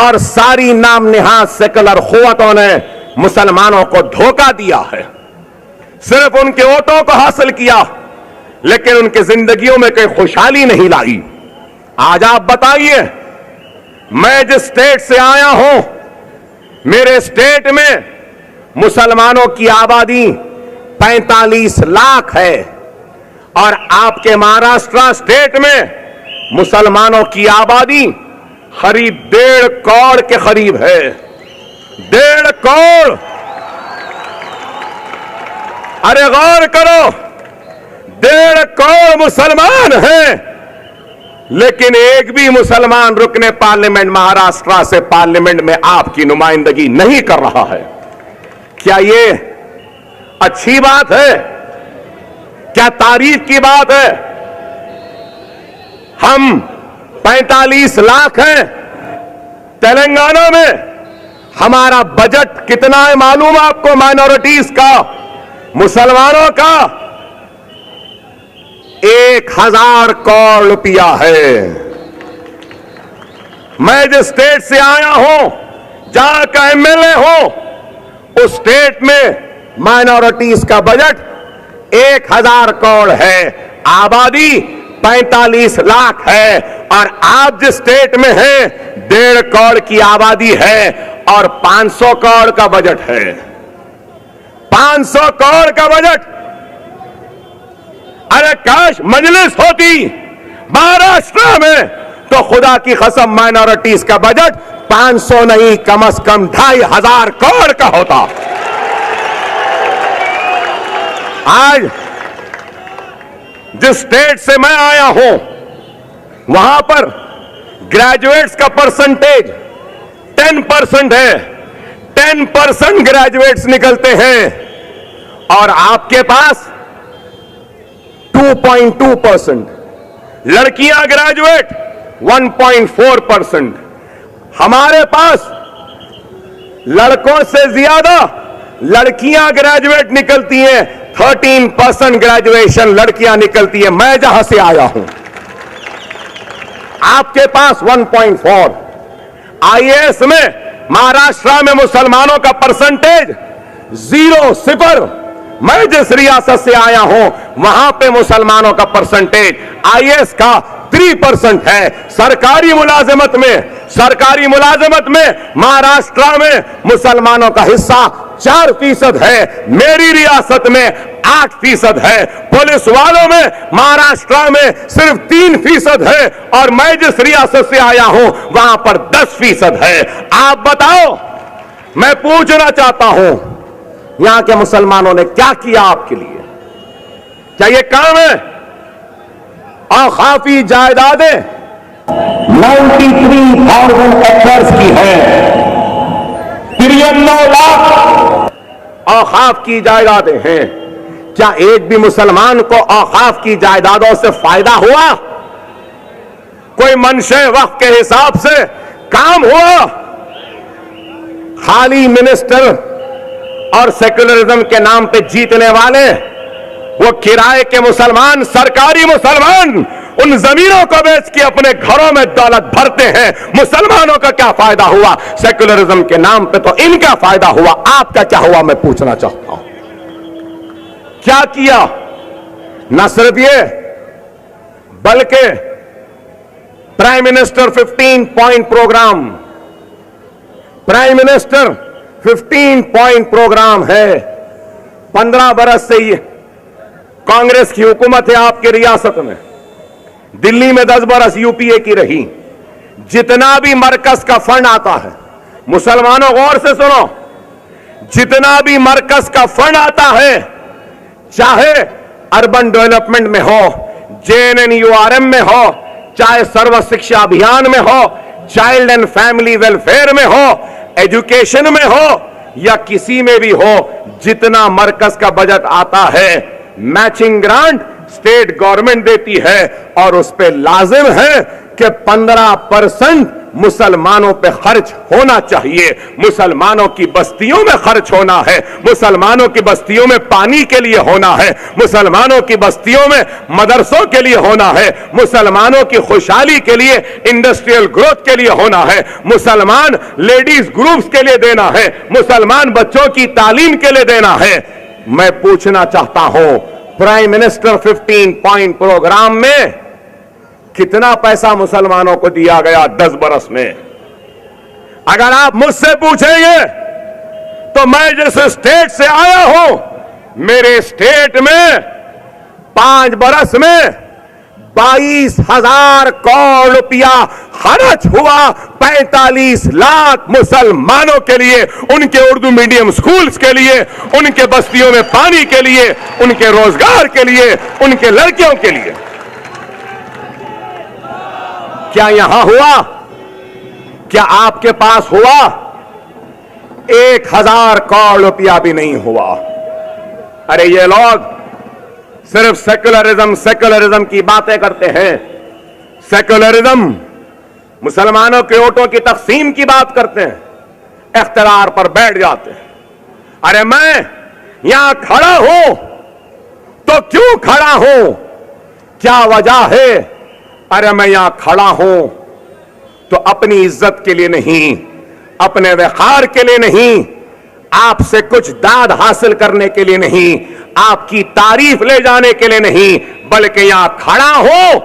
और सारी नाम निहाद सेकुलर क़ुव्वतों ने मुसलमानों को धोखा दिया है। सिर्फ उनके वोटों को हासिल किया, लेकिन उनकी जिंदगियों में कोई खुशहाली नहीं लाई। आज आप बताइए, मैं जिस स्टेट से आया हूं, मेरे स्टेट में मुसलमानों की आबादी 45 लाख है, और आपके महाराष्ट्र स्टेट में मुसलमानों की आबादी करीब 1.5 करोड़ के करीब है। 1.5 करोड़। अरे गौर करो, 1.5 करोड़ मुसलमान हैं, लेकिन एक भी मुसलमान रुकने पार्लियामेंट महाराष्ट्र से पार्लियामेंट में आपकी नुमाइंदगी नहीं कर रहा है। क्या ये अच्छी बात है? क्या तारीफ की बात है? हम 45 लाख हैं तेलंगाना में, हमारा बजट कितना है मालूम आपको? माइनॉरिटीज का, मुसलमानों का 1000 करोड़ रुपया है। मैं जिस स्टेट से आया हूं, जहां का एमएलए हूं, उस स्टेट में माइनॉरिटीज का बजट 1000 करोड़ है, आबादी 45 लाख है, और आप जिस स्टेट में हैं 1.5 करोड़ की आबादी है और 500 करोड़ का बजट है। 500 करोड़ का बजट। अरे काश मजलिस होती महाराष्ट्र में तो खुदा की कसम माइनॉरिटीज का बजट 500 नहीं, कम से कम 2500 करोड़ का होता। आज जिस स्टेट से मैं आया हूं, वहां पर ग्रेजुएट्स का परसेंटेज 10% है। 10% ग्रेजुएट्स निकलते हैं, और आपके पास 2.2%। लड़कियां ग्रेजुएट 1.4%। हमारे पास लड़कों से ज्यादा लड़कियां ग्रेजुएट निकलती हैं। 13% ग्रेजुएशन लड़कियां निकलती है मैं जहां से आया हूं। आपके पास 1.4। आईएएस में महाराष्ट्र में मुसलमानों का परसेंटेज 0 मैं जिस रियासत से आया हूं वहां पे मुसलमानों का परसेंटेज आईएएस का 3% है। सरकारी मुलाजमत में महाराष्ट्र में मुसलमानों का हिस्सा 4% है। मेरी रियासत में 8% है। पुलिस वालों में महाराष्ट्र में सिर्फ 3% है, और मैं जिस रियासत से आया हूं वहां पर 10% है। आप बताओ, मैं पूछना चाहता हूं, यहां के मुसलमानों ने क्या किया आपके लिए? क्या ये काम है? औकाफी जायदादें 93,000 एकर्स की है। मिलियन 9 लाख औकाफ की जायदादें हैं। क्या एक भी मुसलमान को औकाफ की जायदादों से फायदा हुआ? कोई मंशे वक्त के हिसाब से काम हुआ? खाली मिनिस्टर और सेक्युलरिज्म के नाम पे जीतने वाले, वो किराए के मुसलमान, सरकारी मुसलमान उन जमीनों को बेच के अपने घरों में दौलत भरते हैं। मुसलमानों का क्या फायदा हुआ? सेक्युलरिज्म के नाम पे तो इनका फायदा हुआ। आपका क्या हुआ, मैं पूछना चाहता हूं। क्या किया? न सिर्फ ये, बल्कि prime minister 15 point programme, prime minister 15 point programme है। 15 बरस से ये कांग्रेस की हुकूमत है आपकी रियासत में। दिल्ली में 10 बरस यूपीए की रही। जितना भी मरकज का फंड आता है, मुसलमानों गौर से सुनो, जितना भी मरकज का फंड आता है, चाहे अर्बन डेवलपमेंट में हो, JNNURM में हो, चाहे सर्व शिक्षा अभियान में हो, चाइल्ड एंड फैमिली वेलफेयर में हो, एजुकेशन में हो या किसी में भी हो, जितना मरकज का बजट आता है, मैचिंग ग्रांट स्टेट गवर्नमेंट देती है और उस पर लाजिम है कि 15% मुसलमानों पे खर्च होना चाहिए। मुसलमानों की बस्तियों में खर्च होना है, मुसलमानों की बस्तियों में पानी के लिए होना है, मुसलमानों की बस्तियों में मदरसों के लिए होना है, मुसलमानों की खुशहाली के लिए, इंडस्ट्रियल ग्रोथ के लिए होना है, मुसलमान लेडीज ग्रुप्स के लिए देना है, मुसलमान बच्चों की तालीम के लिए देना है। मैं पूछना चाहता हूं, प्राइम मिनिस्टर 15 पॉइंट प्रोग्राम में कितना पैसा मुसलमानों को दिया गया 10 बरस में? अगर आप मुझसे पूछेंगे तो मैं जिस स्टेट से आया हूं, मेरे स्टेट में 5 बरस में 22,000 करोड़ रुपया खर्च हुआ 45 लाख मुसलमानों के लिए, उनके उर्दू मीडियम स्कूल्स के लिए, उनके बस्तियों में पानी के लिए, उनके रोजगार के लिए, उनके लड़कियों के लिए। क्या यहां हुआ? क्या आपके पास हुआ? 1,000 करोड़ रुपया भी नहीं हुआ। अरे ये लोग सिर्फ सेक्युलरिज्म की बातें करते हैं। सेक्युलरिज्म मुसलमानों के वोटों की तकसीम की बात करते हैं, इख्तियार पर बैठ जाते हैं। अरे मैं यहां खड़ा हूं तो क्यों खड़ा हूं? क्या वजह है? अरे मैं यहां खड़ा हूं तो अपनी इज्जत के लिए नहीं, अपने वक़ार के लिए नहीं, आपसे कुछ दाद हासिल करने के लिए नहीं, आपकी तारीफ ले जाने के लिए नहीं, बल्कि यहां खड़ा हूं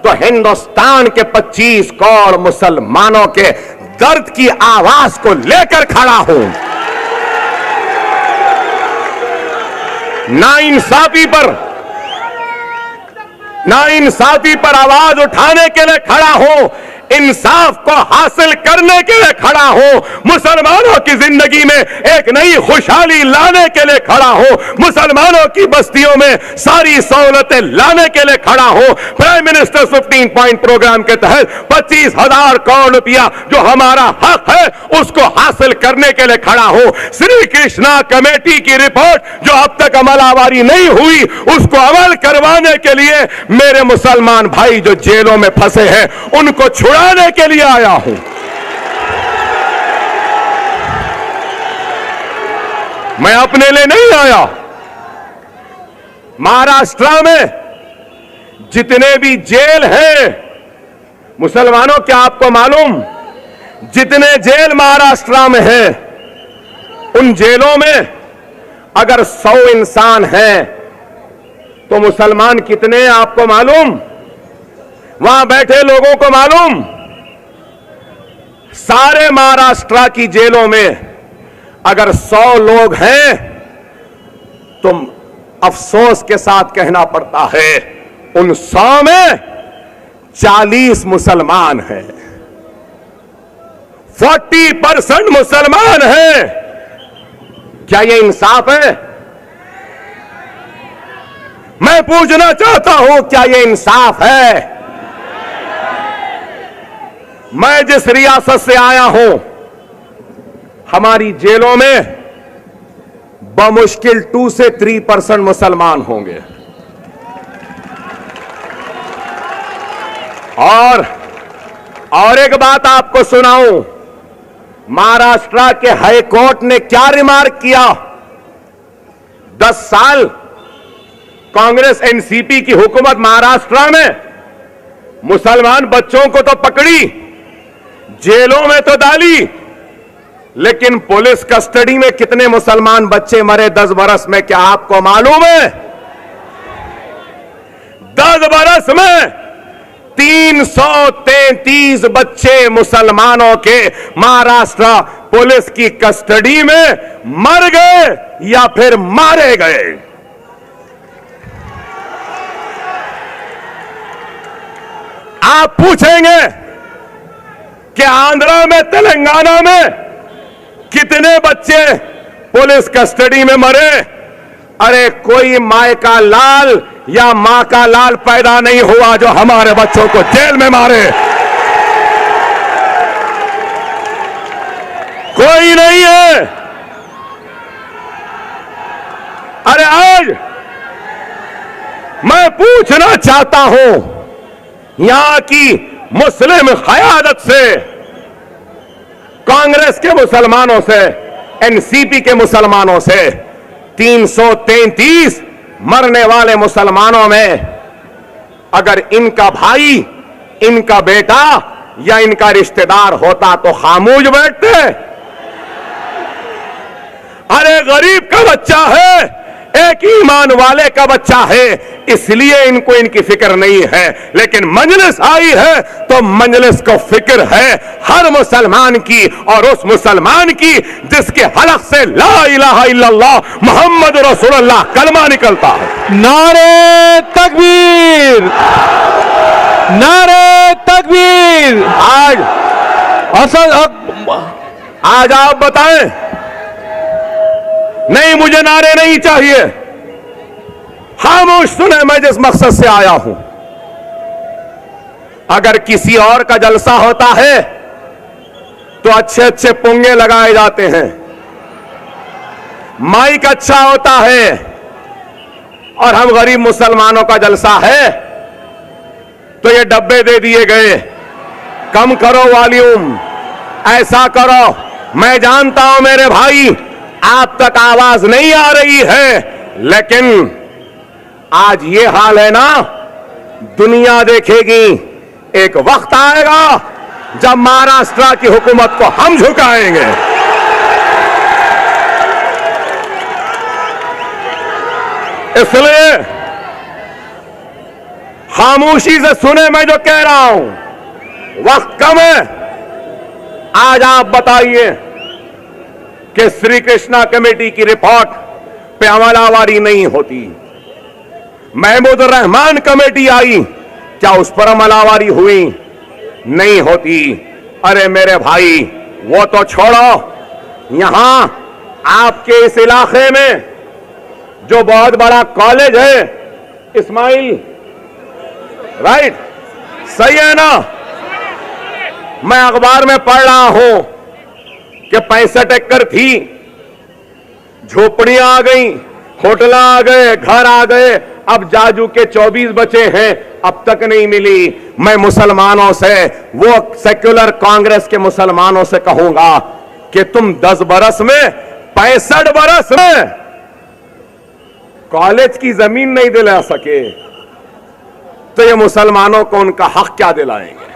तो हिंदुस्तान के 25 करोड़ मुसलमानों के दर्द की आवाज को लेकर खड़ा हूं। नाइंसाफी पर आवाज उठाने के लिए खड़ा हूं, इंसाफ को हासिल करने के लिए खड़ा हूं, मुसलमानों की जिंदगी में एक नई खुशहाली लाने के लिए खड़ा हूं, मुसलमानों की बस्तियों में सारी सहूलतें लाने के लिए खड़ा हूं। प्राइम मिनिस्टर 15 पॉइंट प्रोग्राम के तहत 25,000 करोड़ रुपया जो हमारा हक है उसको हासिल करने के लिए खड़ा हूं। श्री कृष्णा कमेटी की रिपोर्ट जो अब तक अमलावारी नहीं हुई, उसको अमल करवाने के लिए मेरे मुसलमान भाई जो जेलों में फंसे हैं उनको छुड़ाने के लिए आया हूं। मैं अपने लिए नहीं आया। महाराष्ट्र में जितने भी जेल हैं मुसलमानों, क्या आपको मालूम जितने जेल महाराष्ट्र में हैं, उन जेलों में अगर 100 इंसान हैं तो मुसलमान कितने हैं आपको मालूम? वहां बैठे लोगों को मालूम? सारे महाराष्ट्र की जेलों में अगर 100 लोग हैं तो अफसोस के साथ कहना पड़ता है उन 100 में 40 मुसलमान हैं, 40% मुसलमान हैं। क्या यह इंसाफ है? मैं पूछना चाहता हूं, क्या यह इंसाफ है? मैं जिस रियासत से आया हूं, हमारी जेलों में बमुश्किल 2 से 3% मुसलमान होंगे। और एक बात आपको सुनाऊं, महाराष्ट्र के हाई कोर्ट ने क्या रिमार्क किया। 10 साल कांग्रेस एनसीपी की हुकूमत महाराष्ट्र में मुसलमान बच्चों को तो पकड़ी, जेलों में तो डाली, लेकिन पुलिस कस्टडी में कितने मुसलमान बच्चे मरे 10 बरस में, क्या आपको मालूम है? 10 बरस में 333 बच्चे मुसलमानों के महाराष्ट्र पुलिस की कस्टडी में मर गए या फिर मारे गए। आप पूछेंगे कि आंध्रा में, तेलंगाना में कितने बच्चे पुलिस कस्टडी में मरे? अरे कोई माए का लाल या मां का लाल पैदा नहीं हुआ जो हमारे बच्चों को जेल में मारे। कोई नहीं है। अरे आज मैं पूछना चाहता हूं यहां की मुस्लिम क़यादत से, कांग्रेस के मुसलमानों से, एनसीपी के मुसलमानों से, 333 मरने वाले मुसलमानों में अगर इनका भाई, इनका बेटा या इनका रिश्तेदार होता तो खामोश बैठते। अरे गरीब का बच्चा है, एक ईमान वाले का बच्चा है, इसलिए इनको इनकी फिक्र नहीं है, लेकिन मजलिस आई है तो मजलिस को फिक्र है हर मुसलमान की, और उस मुसलमान की जिसके हलक से ला इलाहा इल्लल्लाह मोहम्मद रसूलुल्लाह कलमा निकलता है। नारे तकबीर, नारे तकबीर। आज आप बताएं, नहीं मुझे नारे नहीं चाहिए, खामोश सुने मैं जिस मकसद से आया हूं। अगर किसी और का जलसा होता है तो अच्छे अच्छे पुंगे लगाए जाते हैं, माइक अच्छा होता है, और हम गरीब मुसलमानों का जलसा है तो ये डब्बे दे दिए गए, कम करो वॉल्यूम, ऐसा करो। मैं जानता हूं मेरे भाई आप तक आवाज नहीं आ रही है, लेकिन आज ये हाल है ना, दुनिया देखेगी। एक वक्त आएगा जब महाराष्ट्र की हुकूमत को हम झुकाएंगे। इसलिए खामोशी से सुने मैं जो कह रहा हूं, वक्त कम है। आज आप बताइए कि श्री कृष्णा कमेटी की रिपोर्ट पे अमलावरी नहीं होती, महमूद रहमान कमेटी आई, क्या उस पर अमलावरी हुई? नहीं होती। अरे मेरे भाई वो तो छोड़ो, यहां आपके इस इलाके में जो बहुत बड़ा कॉलेज है इस्माइल, राइट, सही है ना? मैं अखबार में पढ़ रहा हूं कि 65 एकड़ थी, झोपड़ियां आ गई, होटल आ गए, घर आ गए, अब जाजू के 24 बचे हैं, अब तक नहीं मिली। मैं मुसलमानों से, वो सेक्युलर कांग्रेस के मुसलमानों से कहूंगा कि तुम 10 बरस में, 65 बरस में कॉलेज की जमीन नहीं दिला सके तो ये मुसलमानों को उनका हक क्या दिलाएंगे?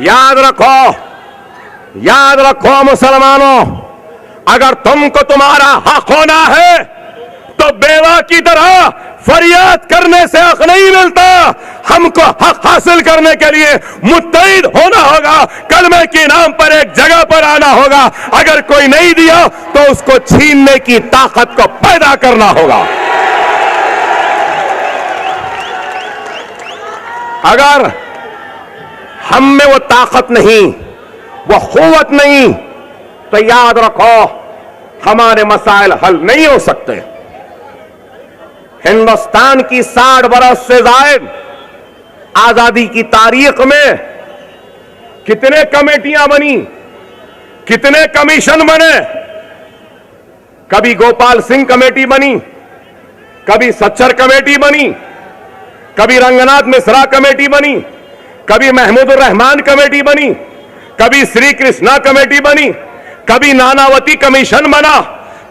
याद रखो मुसलमानों, अगर तुमको तुम्हारा हक होना है तो बेवा की तरह फरियाद करने से हक नहीं मिलता। हमको हक हासिल करने के लिए मुत्तहिद होना होगा, कलमे के नाम पर एक जगह पर आना होगा। अगर कोई नहीं दिया तो उसको छीनने की ताकत को पैदा करना होगा। अगर हम में वो ताकत नहीं, वो क़ुव्वत नहीं, तो याद रखो हमारे मसाइल हल नहीं हो सकते। हिंदुस्तान की 60 बरस से ज्यादा आजादी की तारीख में कितने कमेटियां बनी, कितने कमीशन बने। कभी गोपाल सिंह कमेटी बनी, कभी सच्चर कमेटी बनी, कभी रंगनाथ मिश्रा कमेटी बनी, कभी महमूदुर रहमान कमेटी बनी, कभी श्री कृष्णा कमेटी बनी, कभी नानावती कमीशन बना,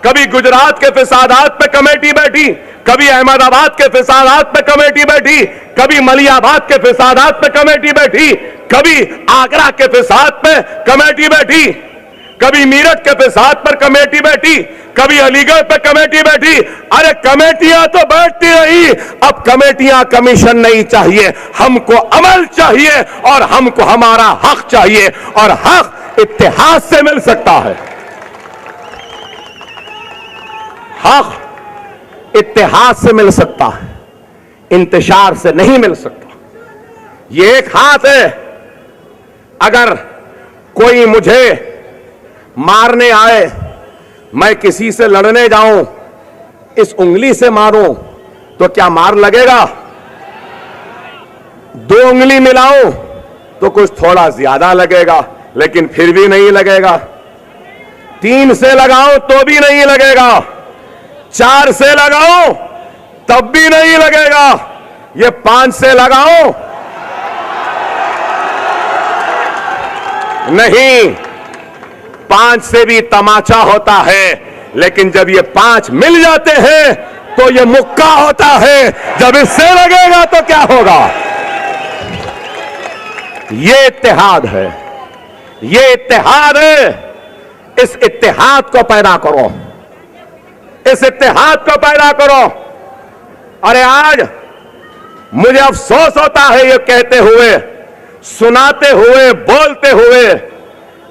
कभी गुजरात के फिसादात पे कमेटी बैठी, कभी अहमदाबाद के फिसादात पे कमेटी बैठी, कभी मलियाबाद के फिसादात पे कमेटी बैठी, कभी आगरा के फिसाद पे कमेटी बैठी, कभी मीरठ के फिसाद पर कमेटी बैठी, कभी अलीगढ़ पे कमेटी बैठी। अरे कमेटियां तो बैठती रही, अब कमेटियां कमीशन नहीं चाहिए, हमको अमल चाहिए और हमको हमारा हक चाहिए, और हक इत्तेहाद से मिल सकता है। हक इत्तेहाद से मिल सकता है, इंतशार से नहीं मिल सकता। ये एक हाथ है, अगर कोई मुझे मारने आए, मैं किसी से लड़ने जाऊं, इस उंगली से मारूं तो क्या मार लगेगा? दो उंगली मिलाऊं तो कुछ थोड़ा ज्यादा लगेगा, लेकिन फिर भी नहीं लगेगा। 3 से लगाऊं तो भी नहीं लगेगा, 4 से लगाऊं तब भी नहीं लगेगा, ये 5 से लगाऊं नहीं, 5 से भी तमाचा होता है, लेकिन जब ये 5 मिल जाते हैं तो ये मुक्का होता है। जब इससे लगेगा तो क्या होगा? ये इत्तेहाद है, ये इत्तेहाद है। इस इत्तेहाद को पैदा करो, इस इत्तेहाद को पैदा करो। अरे आज मुझे अफसोस होता है ये कहते हुए, सुनाते हुए, बोलते हुए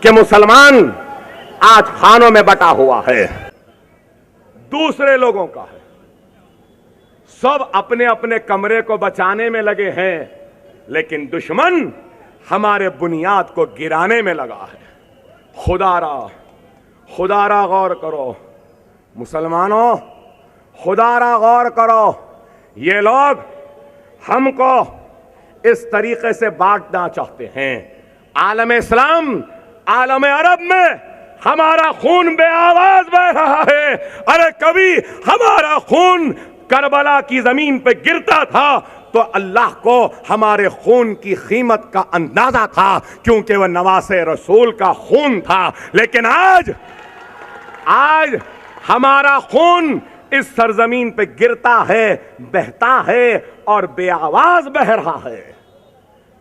कि मुसलमान आज खानों में बटा हुआ है, दूसरे लोगों का है। सब अपने अपने कमरे को बचाने में लगे हैं, लेकिन दुश्मन हमारे बुनियाद को गिराने में लगा है। खुदारा गौर करो मुसलमानों, खुदारा गौर करो। ये लोग हमको इस तरीके से बांटना चाहते हैं। आलम इस्लाम, आलम अरब में हमारा खून बेआवाज बह रहा है। अरे कभी हमारा खून करबला की जमीन पे गिरता था तो अल्लाह को हमारे खून की कीमत का अंदाजा था, क्योंकि वह नवासे रसूल का खून था। लेकिन आज हमारा खून इस सरजमीन पे गिरता है, बहता है और बेआवाज बह रहा है।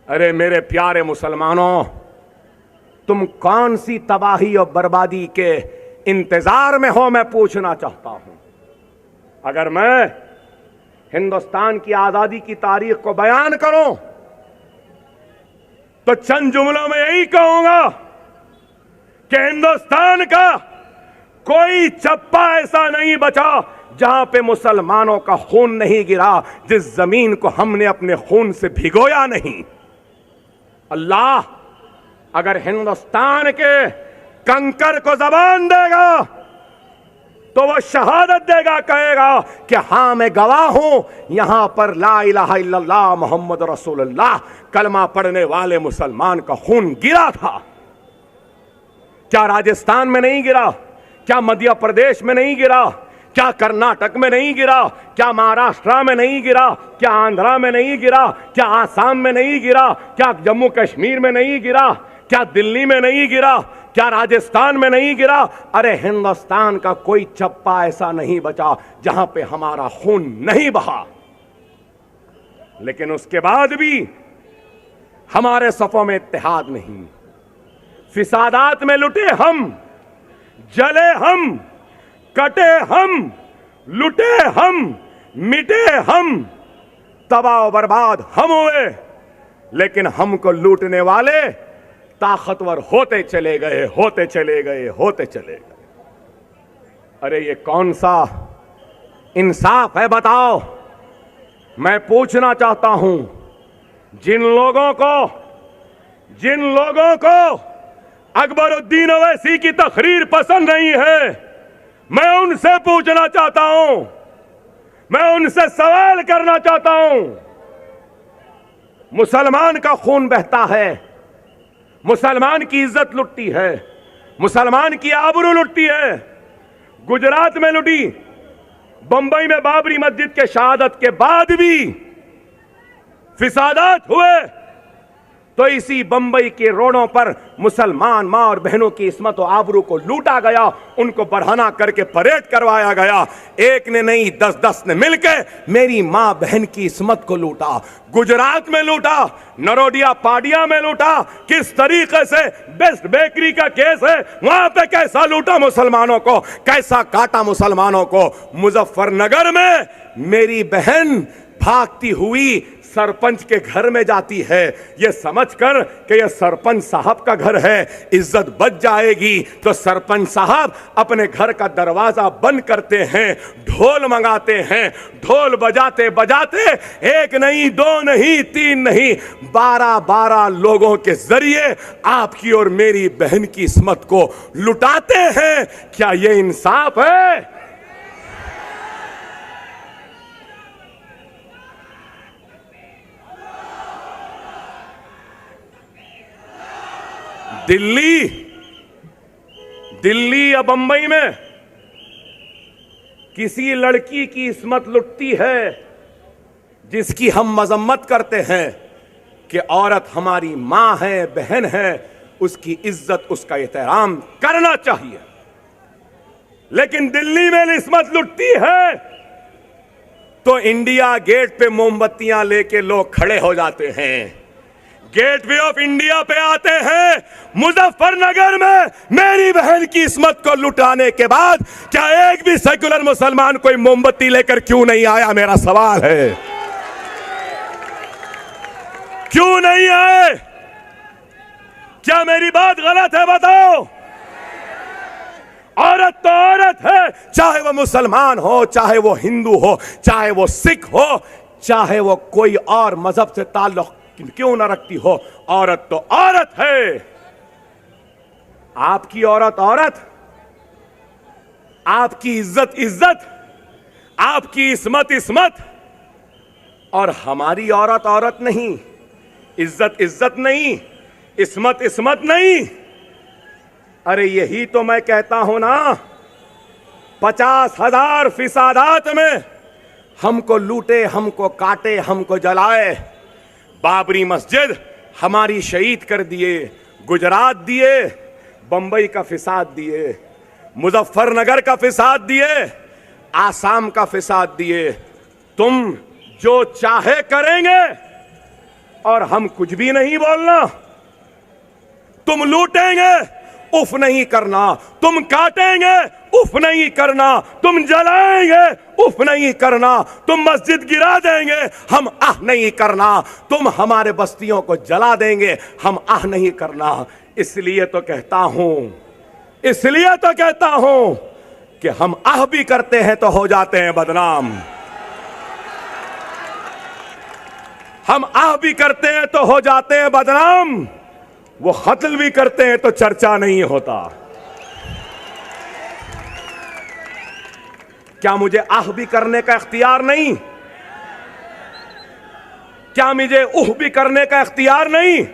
अरे मेरे प्यारे मुसलमानों, तुम कौन सी तबाही और बर्बादी के इंतजार में हो, मैं पूछना चाहता हूं। अगर मैं हिंदुस्तान की आजादी की तारीख को बयान करूं तो चंद जुमलों में यही कहूंगा कि हिंदुस्तान का कोई चप्पा ऐसा नहीं बचा जहां पे मुसलमानों का खून नहीं गिरा, जिस जमीन को हमने अपने खून से भिगोया नहीं। अल्लाह अगर हिंदुस्तान के कंकर को जबान देगा तो वह शहादत देगा, कहेगा कि हां मैं गवाह हूं, यहां पर ला इलाहा इल्लल्लाह मोहम्मद रसूलुल्लाह कलमा पढ़ने वाले मुसलमान का खून गिरा था। क्या राजस्थान में नहीं गिरा? क्या मध्य प्रदेश में नहीं गिरा? क्या कर्नाटक में नहीं गिरा? क्या महाराष्ट्र में नहीं गिरा? क्या आंध्रा में नहीं गिरा? क्या आसाम में नहीं गिरा? क्या जम्मू कश्मीर में नहीं गिरा? क्या दिल्ली में नहीं गिरा? क्या राजस्थान में नहीं गिरा? अरे हिंदुस्तान का कोई चप्पा ऐसा नहीं बचा जहां पे हमारा खून नहीं बहा। लेकिन उसके बाद भी हमारे सफों में इत्तेहाद नहीं। फिसादात में लुटे हम, जले हम, कटे हम, लुटे हम, मिटे हम, तबाह बर्बाद हम हुए, लेकिन हमको लूटने वाले ताकतवर होते चले गए, होते चले गए, होते चले गए। अरे ये कौन सा इंसाफ है बताओ? मैं पूछना चाहता हूं, जिन लोगों को अकबरुद्दीन ओवैसी की तकरीर पसंद नहीं है, मैं उनसे पूछना चाहता हूं, मैं उनसे सवाल करना चाहता हूं। मुसलमान का खून बहता है, मुसलमान की इज्जत लुटती है, मुसलमान की आबरू लुटती है। गुजरात में लुटी, बंबई में बाबरी मस्जिद के शहादत के बाद भी फिसादात हुए तो इसी बंबई के रोडों पर मुसलमान मां और बहनों की इस्मत और आबरू को लूटा गया, उनको बढ़ाना करके परेड करवाया गया। एक ने नहीं 10-10 ने मिलकर मेरी मां बहन की इस्मत को लूटा। गुजरात में लूटा, नरोडिया पाडिया में लूटा। किस तरीके से बेस्ट बेकरी का केस है, वहां पे कैसा लूटा मुसलमानों को, कैसा काटा मुसलमानों को। मुजफ्फरनगर में मेरी बहन भागती हुई सरपंच के घर में जाती है, यह समझकर कि यह सरपंच साहब का घर है, इज्जत बच जाएगी। तो सरपंच साहब अपने घर का दरवाजा बंद करते हैं, ढोल मंगाते हैं। ढोल बजाते बजाते एक नहीं, दो नहीं, तीन नहीं, 12-12 लोगों के जरिए आपकी और मेरी बहन की इस्मत को लुटाते हैं। क्या यह इंसाफ है? दिल्ली या बंबई में किसी लड़की की इस्मत लुटती है जिसकी हम मजम्मत करते हैं कि औरत हमारी मां है, बहन है, उसकी इज्जत, उसका एहतराम करना चाहिए। लेकिन दिल्ली में इस्मत लुटती है तो इंडिया गेट पे मोमबत्तियां लेके लोग खड़े हो जाते हैं, गेटवे ऑफ इंडिया पे आते हैं। मुजफ्फरनगर में मेरी बहन की इस्मत को लुटाने के बाद क्या एक भी सेकुलर मुसलमान कोई मोमबत्ती लेकर क्यों नहीं आया? मेरा सवाल है, क्यों नहीं आए? क्या मेरी बात गलत है? बताओ। औरत तो औरत है, चाहे वो मुसलमान हो, चाहे वो हिंदू हो, चाहे वो सिख हो, चाहे वो कोई और मजहब से ताल्लुक क्यों ना रखती हो, औरत तो औरत है। आपकी औरत औरत, आपकी इज्जत इज्जत, आपकी इस्मत इस्मत, और हमारी औरत औरत नहीं, इज्जत इज्जत नहीं, इस्मत इस्मत नहीं। अरे यही तो मैं कहता हूं ना, 50,000 फिसादात में हमको लूटे, हमको काटे, हमको जलाए। बाबरी मस्जिद हमारी शहीद कर दिए, गुजरात दिए, बंबई का फिसाद दिए, मुजफ्फरनगर का फिसाद दिए, आसाम का फिसाद दिए। तुम जो चाहे करेंगे और हम कुछ भी नहीं बोलना। तुम लूटेंगे, उफ नहीं करना। तुम काटेंगे, उफ नहीं करना। तुम जलाएंगे, उफ नहीं करना। तुम मस्जिद गिरा देंगे, हम आह नहीं करना। तुम हमारे बस्तियों को जला देंगे, हम आह नहीं करना। इसलिए तो कहता हूं कि हम आह भी करते हैं तो हो जाते हैं बदनाम, हम आह भी करते हैं तो हो जाते हैं बदनाम, वो कत्ल भी करते हैं तो चर्चा नहीं होता। क्या मुझे आह भी करने का इख्तियार नहीं? क्या मुझे उह भी करने का इख्तियार नहीं?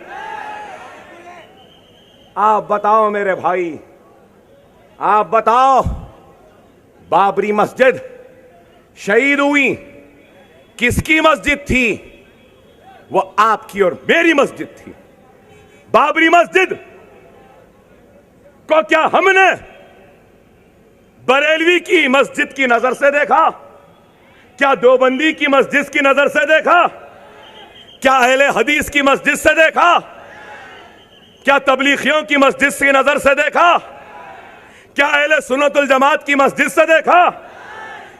आप बताओ मेरे भाई, आप बताओ। बाबरी मस्जिद शहीद हुई, किसकी मस्जिद थी? वो आपकी और मेरी मस्जिद थी। बाबरी मस्जिद को क्या हमने बरेलवी की मस्जिद की नजर से देखा? क्या देवबंदी की मस्जिद की नजर से देखा? क्या अहले हदीस की मस्जिद से देखा? क्या तबलीगियों की मस्जिद की नजर से देखा? क्या अहले सुन्नतुल जमात की मस्जिद से देखा?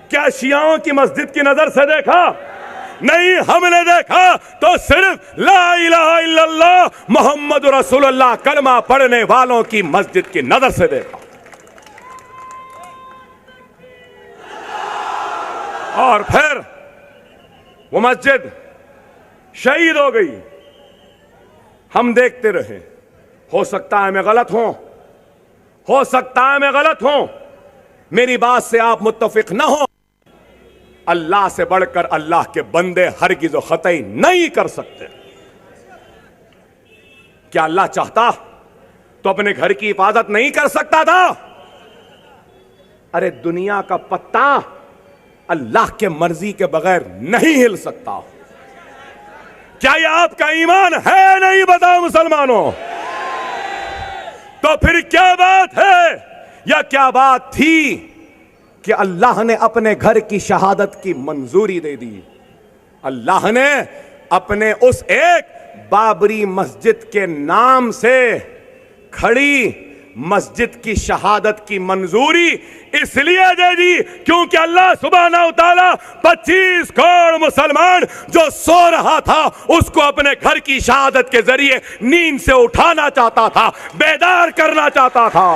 क्या शियाओं की मस्जिद की नजर से देखा? नहीं, हमने देखा तो सिर्फ ला इलाहा इल्लल्लाह मोहम्मद रसूलुल्लाह कलमा पढ़ने वालों की मस्जिद की नजर से देखा। और फिर वो मस्जिद शहीद हो गई, हम देखते रहे। हो सकता है मैं गलत हूं, हो सकता है मैं गलत हूं, मेरी बात से आप मुत्तफिक ना हो। अल्लाह से बढ़कर अल्लाह के बंदे हरगिज़ व ख़तई नहीं कर सकते। क्या अल्लाह चाहता तो अपने घर की हिफाजत नहीं कर सकता था? अरे दुनिया का पत्ता अल्लाह के मर्जी के बगैर नहीं हिल सकता। क्या यह आपका ईमान है? नहीं बताओ मुसलमानों। तो फिर क्या बात है या क्या बात थी कि अल्लाह ने अपने घर की शहादत की मंजूरी दे दी? अल्लाह ने अपने उस एक बाबरी मस्जिद के नाम से खड़ी मस्जिद की शहादत की मंजूरी इसलिए दे दी क्योंकि अल्लाह सुब्हानहू तआला 25 करोड़ मुसलमान जो सो रहा था उसको अपने घर की शहादत के जरिए नींद से उठाना चाहता था, बेदार करना चाहता था।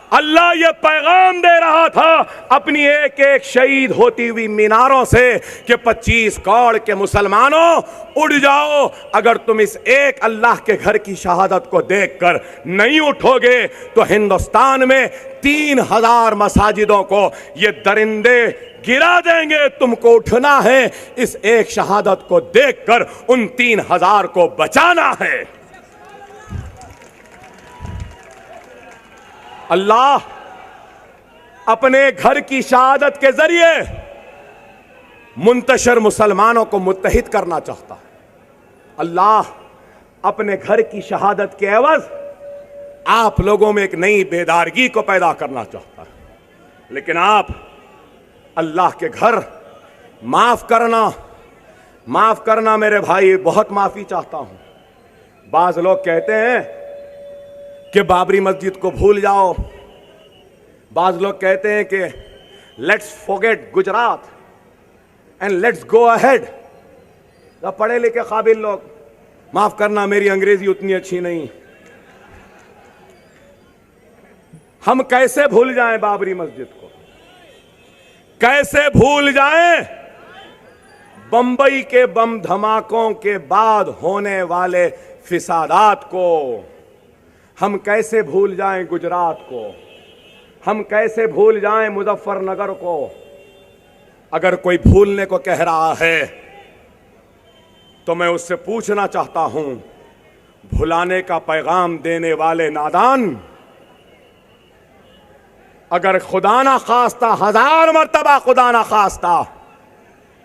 अल्लाह ये पैगाम दे रहा था अपनी एक एक शहीद होती हुई मीनारों से कि 25 करोड़ के मुसलमानों उठ जाओ। अगर तुम इस एक अल्लाह के घर की शहादत को देखकर नहीं उठोगे तो हिंदुस्तान में 3000 मसाजिदों को ये दरिंदे गिरा देंगे। तुमको उठना है, इस एक शहादत को देखकर उन 3000 को बचाना है। अल्लाह अपने घर की शहादत के जरिए मुंतशिर मुसलमानों को मुत्तहिद करना चाहता है। अल्लाह अपने घर की शहादत के एवज आप लोगों में एक नई बेदारगी को पैदा करना चाहता है। लेकिन आप अल्लाह के घर माफ करना मेरे भाई, बहुत माफी चाहता हूं। बाज लोग कहते हैं कि बाबरी मस्जिद को भूल जाओ, बाज लोग कहते हैं कि let's forget Gujarat and let's go ahead. पढ़े लिखे काबिल लोग, माफ करना मेरी अंग्रेजी उतनी अच्छी नहीं, हम कैसे भूल जाएं बाबरी मस्जिद को? कैसे भूल जाएं बंबई के बम धमाकों के बाद होने वाले फिसादात को? हम कैसे भूल जाएं गुजरात को? हम कैसे भूल जाएं मुजफ्फरनगर को? अगर कोई भूलने को कह रहा है तो मैं उससे पूछना चाहता हूं, भुलाने का पैगाम देने वाले नादान, अगर खुदा ना खास्ता, 1000 मर्तबा खुदा ना खास्ता,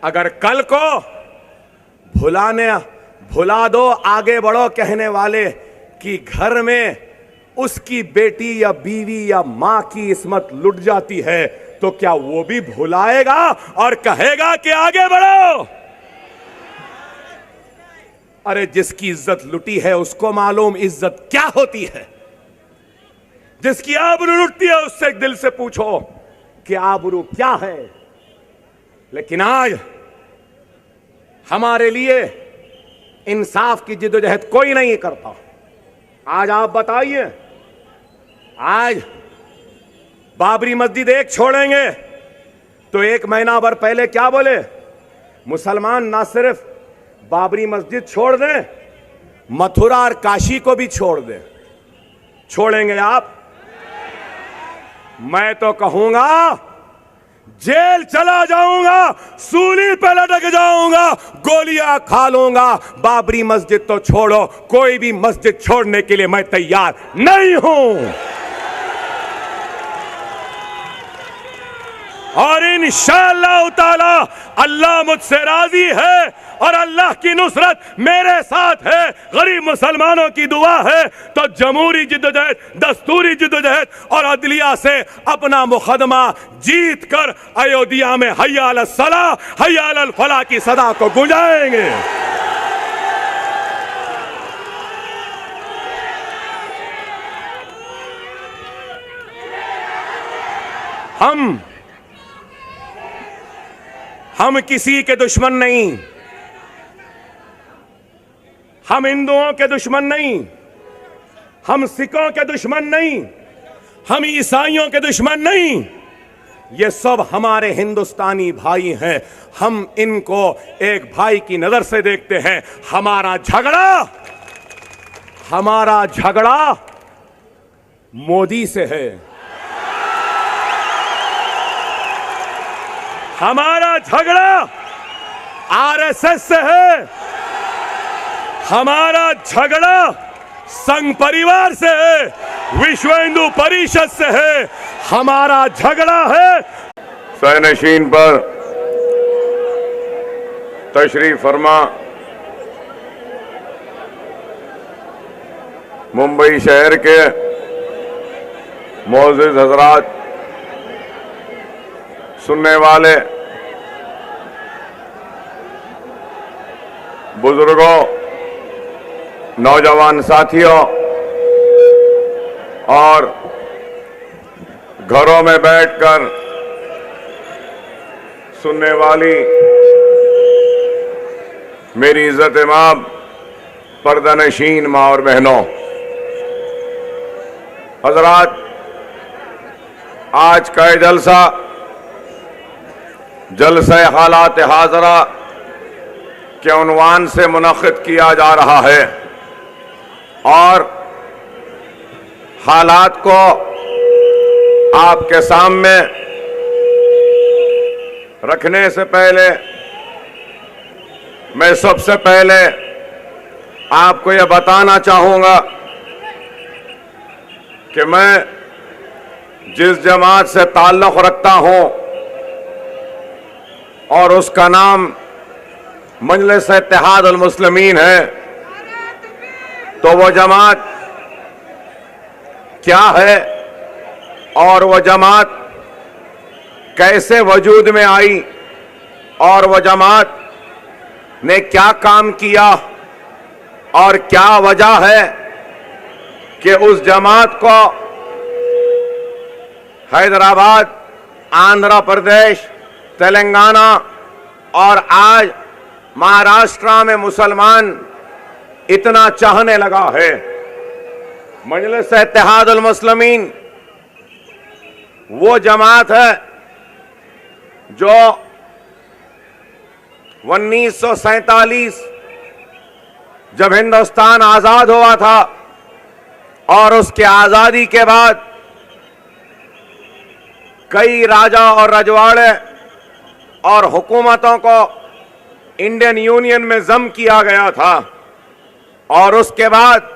अगर कल को भुला दो, आगे बढ़ो कहने वाले कि घर में उसकी बेटी या बीवी या मां की इस्मत लुट जाती है तो क्या वो भी भुलाएगा और कहेगा कि आगे बढ़ो? अरे जिसकी इज्जत लुटी है उसको मालूम इज्जत क्या होती है। जिसकी आबरू लुटती है उससे एक दिल से पूछो कि आबरू क्या है। लेकिन आज हमारे लिए इंसाफ की जिद्दोजहद कोई नहीं करता। आज आप बताइए, आज बाबरी मस्जिद एक छोड़ेंगे तो 1 महीना भर पहले क्या बोले? मुसलमान ना सिर्फ बाबरी मस्जिद छोड़ दें, मथुरा और काशी को भी छोड़ दें। छोड़ेंगे आप? मैं तो कहूंगा जेल चला जाऊंगा, सूली पे लटक जाऊंगा, गोलियां खा लूंगा। बाबरी मस्जिद तो छोड़ो, कोई भी मस्जिद छोड़ने के लिए मैं तैयार नहीं हूं। और इंशाअल्लाह ताला अल्लाह मुझसे राजी है और अल्लाह की नुसरत मेरे साथ है, गरीब मुसलमानों की दुआ है। तो जमहूरी जिद्दोजहद, दस्तूरी जिद्दोजहद और अदलिया से अपना मुकदमा जीत कर अयोध्या में हय्या अल सलाह, हय्या अल फलाह की सदा को गुंजाएंगे। हम किसी के दुश्मन नहीं, हम हिंदुओं के दुश्मन नहीं, हम सिखों के दुश्मन नहीं, हम ईसाइयों के दुश्मन नहीं। ये सब हमारे हिंदुस्तानी भाई हैं। हम इनको एक भाई की नजर से देखते हैं। हमारा झगड़ा मोदी से है। हमारा झगड़ा आरएसएस से है, हमारा झगड़ा संघ परिवार से है, विश्व हिंदू परिषद से है, हमारा झगड़ा है। सैनशीन पर तशरीफ फरमा मुंबई शहर के मोअज़्ज़िज़ हज़रात, सुनने वाले बुजुर्गों, नौजवान साथियों और घरों में बैठकर सुनने वाली मेरी इज्जत मां, पर्दानशीन मां और बहनों, हजरात, आज का ये जलसा हालात हाजरा के उन्वान से मुनक़िद किया जा रहा है और हालात को आपके सामने रखने से पहले मैं सबसे पहले आपको यह बताना चाहूंगा कि मैं जिस जमात से ताल्लुक़ रखता हूं और उसका नाम मजलिस इत्तेहाद अल मुस्लिमीन है, तो वो जमात क्या है और वह जमात कैसे वजूद में आई और वह जमात ने क्या काम किया और क्या वजह है कि उस जमात को हैदराबाद, आंध्र प्रदेश, तेलंगाना और आज महाराष्ट्र में मुसलमान इतना चाहने लगा है। मजलिस इत्तेहाद अल मुस्लिमीन वो जमात है जो 1947 जब हिंदुस्तान आजाद हुआ था और उसके आजादी के बाद कई राजा और रजवाड़े और हुकूमतों को इंडियन यूनियन में जम किया गया था और उसके बाद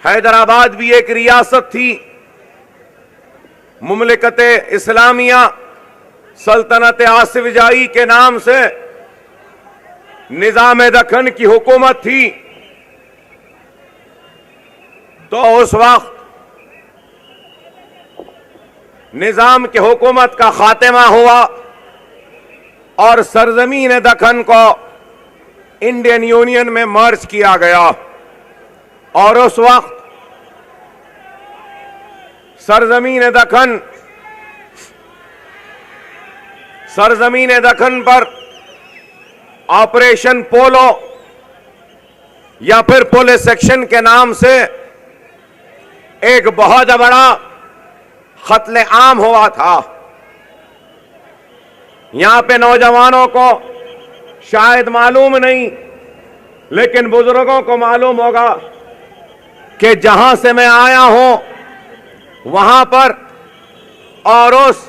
हैदराबाद भी एक रियासत थी। मुमलिकत इस्लामिया सल्तनत आसिफजाई के नाम से निजाम दक्कन की हुकूमत थी। तो उस वक्त निजाम की हुकूमत का खात्मा हुआ और सरजमीन दक्कन को इंडियन यूनियन में मर्ज किया गया और उस वक्त सरजमीन दक्कन पर ऑपरेशन पोलो या फिर पुलिस सेक्शन के नाम से एक बहुत बड़ा कत्ले आम हुआ था। यहां पे नौजवानों को शायद मालूम नहीं, लेकिन बुजुर्गों को मालूम होगा कि जहां से मैं आया हूं वहां पर और उस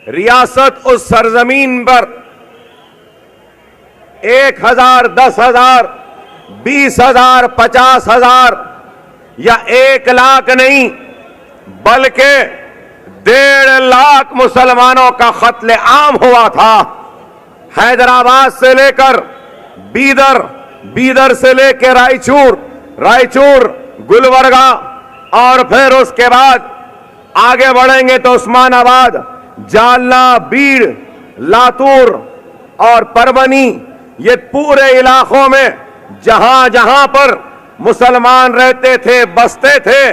रियासत, उस सरजमीन पर 1,000, 10,000, 20,000, 50,000 या 1 लाख नहीं बल्कि 1.5 लाख मुसलमानों का कत्ले आम हुआ था। हैदराबाद से लेकर बीदर, बीदर से लेकर रायचूर, रायचूर गुलबर्गा और फिर उसके बाद आगे बढ़ेंगे तो उस्मानाबाद, जालना, बीड़, लातूर और परभनी, ये पूरे इलाकों में जहां जहां पर मुसलमान रहते थे, बसते थे,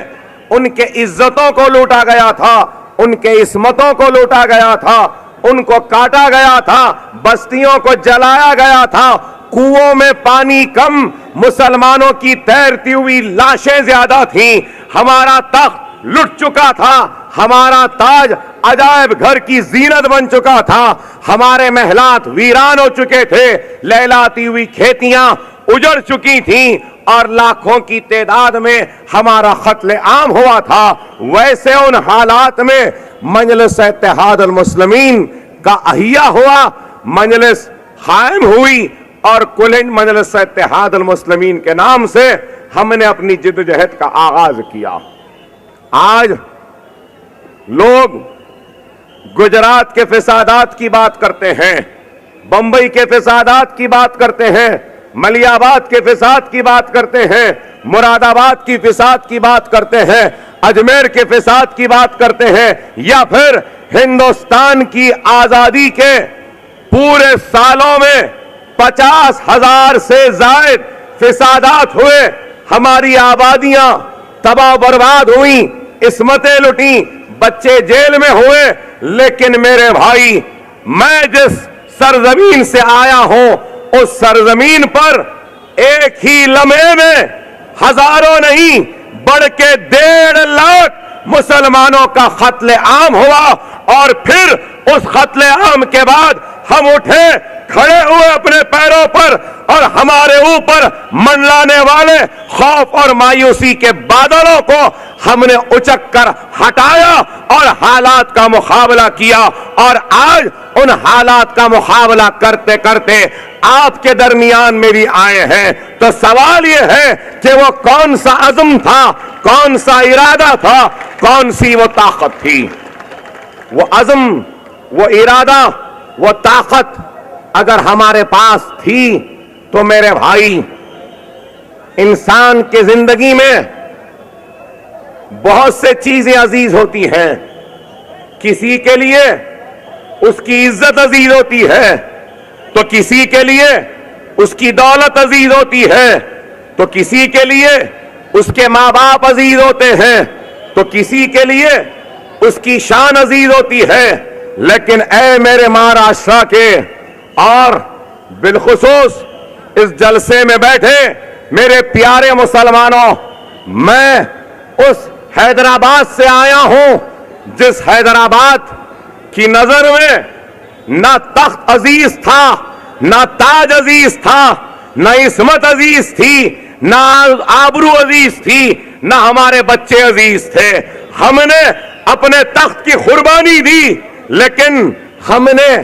उनके इज्जतों को लूटा गया था, उनके इस्मतों को लूटा गया था, उनको काटा गया था, बस्तियों को जलाया गया था, कुओं में पानी कम, मुसलमानों की तैरती हुई लाशें ज्यादा थीं, हमारा तख्त लुट चुका था, हमारा ताज अजायब घर की जीनत बन चुका था, हमारे महलात वीरान हो चुके थे, लहलाती हुई खेतियां उजड़ चुकी थीं और लाखों की तादाद में हमारा कत्ले आम हुआ था। वैसे उन हालात में मजलिस इत्तेहाद अल मुस्लिमीन का अहिया हुआ मजलिस कायम हुई और कुल हिंद मजलिस इत्तेहाद अल मुस्लिमीन के नाम से हमने अपनी जिद्दोजहद का आगाज किया। आज लोग गुजरात के फिसादात की बात करते हैं, बंबई के फिसादात की बात करते हैं, मलियाबाद के फिसाद की बात करते हैं, मुरादाबाद की फिसाद की बात करते हैं, अजमेर के फिसाद की बात करते हैं, या फिर हिंदुस्तान की आजादी के पूरे सालों में 50,000 से जायद फिसादात हुए, हमारी आबादियां तबाह बर्बाद हुई, इस्मतें लुटी, बच्चे जेल में हुए। लेकिन मेरे भाई, मैं जिस सरजमीन से आया हूं उस सरजमीन पर एक ही लम्हे में हजारों नहीं बढ़ के 1.5 लाख मुसलमानों का कत्ले आम हुआ। और फिर उस कत्ले आम के बाद हम उठे, खड़े हुए अपने पैरों पर, और हमारे ऊपर मंडलाने वाले खौफ और मायूसी के बादलों को हमने उचक कर हटाया और हालात का मुकाबला किया। और आज उन हालात का मुकाबला करते करते आपके दरमियान में भी आए हैं। तो सवाल यह है कि वो कौन सा अज़्म था, कौन सा इरादा था, कौन सी वो ताकत थी। वो अज़्म, वो इरादा, वो ताकत अगर हमारे पास थी तो मेरे भाई, इंसान की जिंदगी में बहुत से चीजें अजीज होती हैं। किसी के लिए उसकी इज्जत अजीज होती है, तो किसी के लिए उसकी दौलत अजीज होती है, तो किसी के लिए उसके माँ बाप अजीज होते हैं, तो किसी के लिए उसकी शान अजीज होती है। लेकिन ऐ मेरे महाराष्ट्र के और बिलखुसूस इस जलसे में बैठे मेरे प्यारे मुसलमानों, मैं उस हैदराबाद से आया हूं जिस हैदराबाद की नजर में ना तख्त अजीज था, ना ताज अजीज था, ना इस्मत अजीज थी, ना आबरू अजीज थी, ना हमारे बच्चे अजीज थे। हमने अपने तख्त की कुर्बानी दी, लेकिन हमने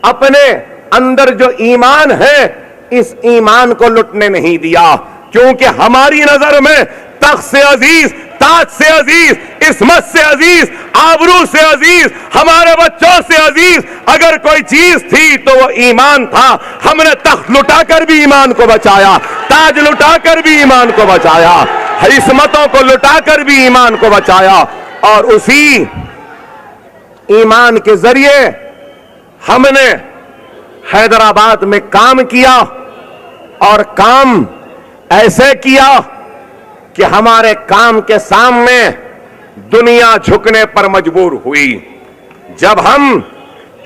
अपने अंदर जो ईमान है इस ईमान को लुटने नहीं दिया, क्योंकि हमारी नजर में तख्त से अजीज, ताज से अजीज, इस्मत से अजीज, आबरू से अजीज, हमारे बच्चों से अजीज अगर कोई चीज थी तो वो ईमान था। हमने तख्त लुटाकर भी ईमान को बचाया, ताज लुटाकर भी ईमान को बचाया, इस्मतों को लुटाकर भी ईमान को बचाया। और उसी ईमान के जरिए हमने हैदराबाद में काम किया, और काम ऐसे किया कि हमारे काम के सामने दुनिया झुकने पर मजबूर हुई। जब हम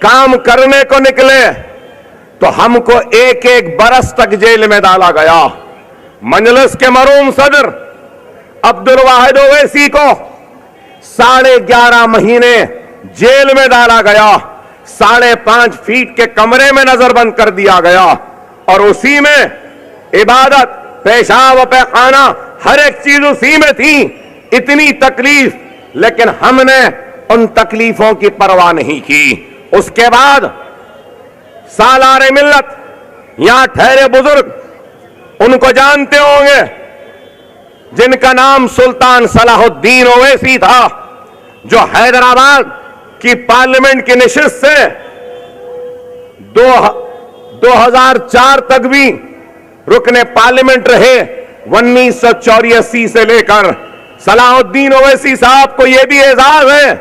काम करने को निकले तो हमको एक एक बरस तक जेल में डाला गया। मजलिस के मरूम सदर अब्दुल वाहिद ओवैसी को 11.5 महीने जेल में डाला गया, 5.5 फीट के कमरे में नजरबंद कर दिया गया, और उसी में इबादत, पेशाब, पैखाना, हर एक चीज उसी में थी। इतनी तकलीफ, लेकिन हमने उन तकलीफों की परवाह नहीं की। उसके बाद सालारे मिल्लत, यहां ठहरे बुजुर्ग उनको जानते होंगे, जिनका नाम सुल्तान सलाहुद्दीन ओवैसी था, जो हैदराबाद की पार्लियामेंट की निशिस्त से 2004 तक भी रुकने पार्लियामेंट रहे। 1984 से लेकर सलाहुद्दीन ओवैसी साहब को यह भी एजाज है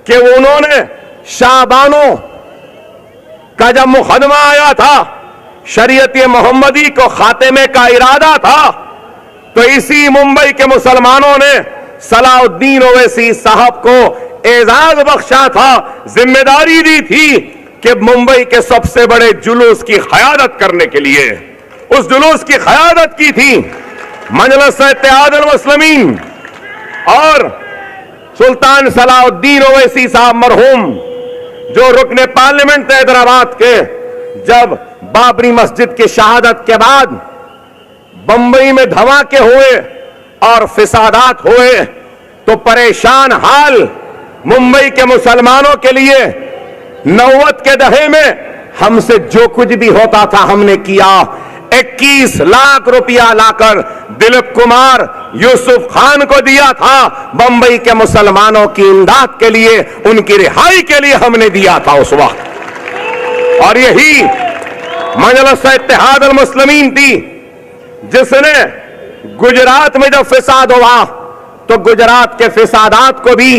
कि उन्होंने शाहबानो का जब मुकदमा आया था, शरीयत मोहम्मदी को खात्मे का इरादा था, तो इसी मुंबई के मुसलमानों ने सलाहुद्दीन ओवैसी साहब को एजाज बख्शा था, जिम्मेदारी दी थी कि मुंबई के सबसे बड़े जुलूस की क़यादत करने के लिए, उस जुलूस की क़यादत की थी मजलिस इत्तेहाद अल मुस्लिमीन। और सुल्तान सलाहुद्दीन ओवैसी साहब मरहूम, जो रुकने पार्लियामेंट हैदराबाद के, जब बाबरी मस्जिद की शहादत के बाद बंबई में धमाके हुए और फिसादात हुए, तो परेशान हाल मुंबई के मुसलमानों के लिए 90 के दहे में हमसे जो कुछ भी होता था हमने किया। 21 लाख रुपया लाकर दिलीप कुमार यूसुफ खान को दिया था। बंबई के मुसलमानों की इमदाद के लिए, उनकी रिहाई के लिए हमने दिया था उस वक्त। और यही मजलिस इत्तेहाद अल मुस्लिमीन थी जिसने गुजरात में जब फिसाद हुआ तो गुजरात के फिसादात को भी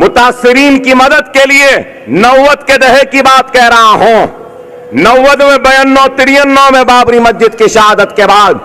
मुतासिरीन की मदद के लिए 90 के दहे की बात कह रहा हूं। 90 में 92 93 में बाबरी मस्जिद की शहादत के बाद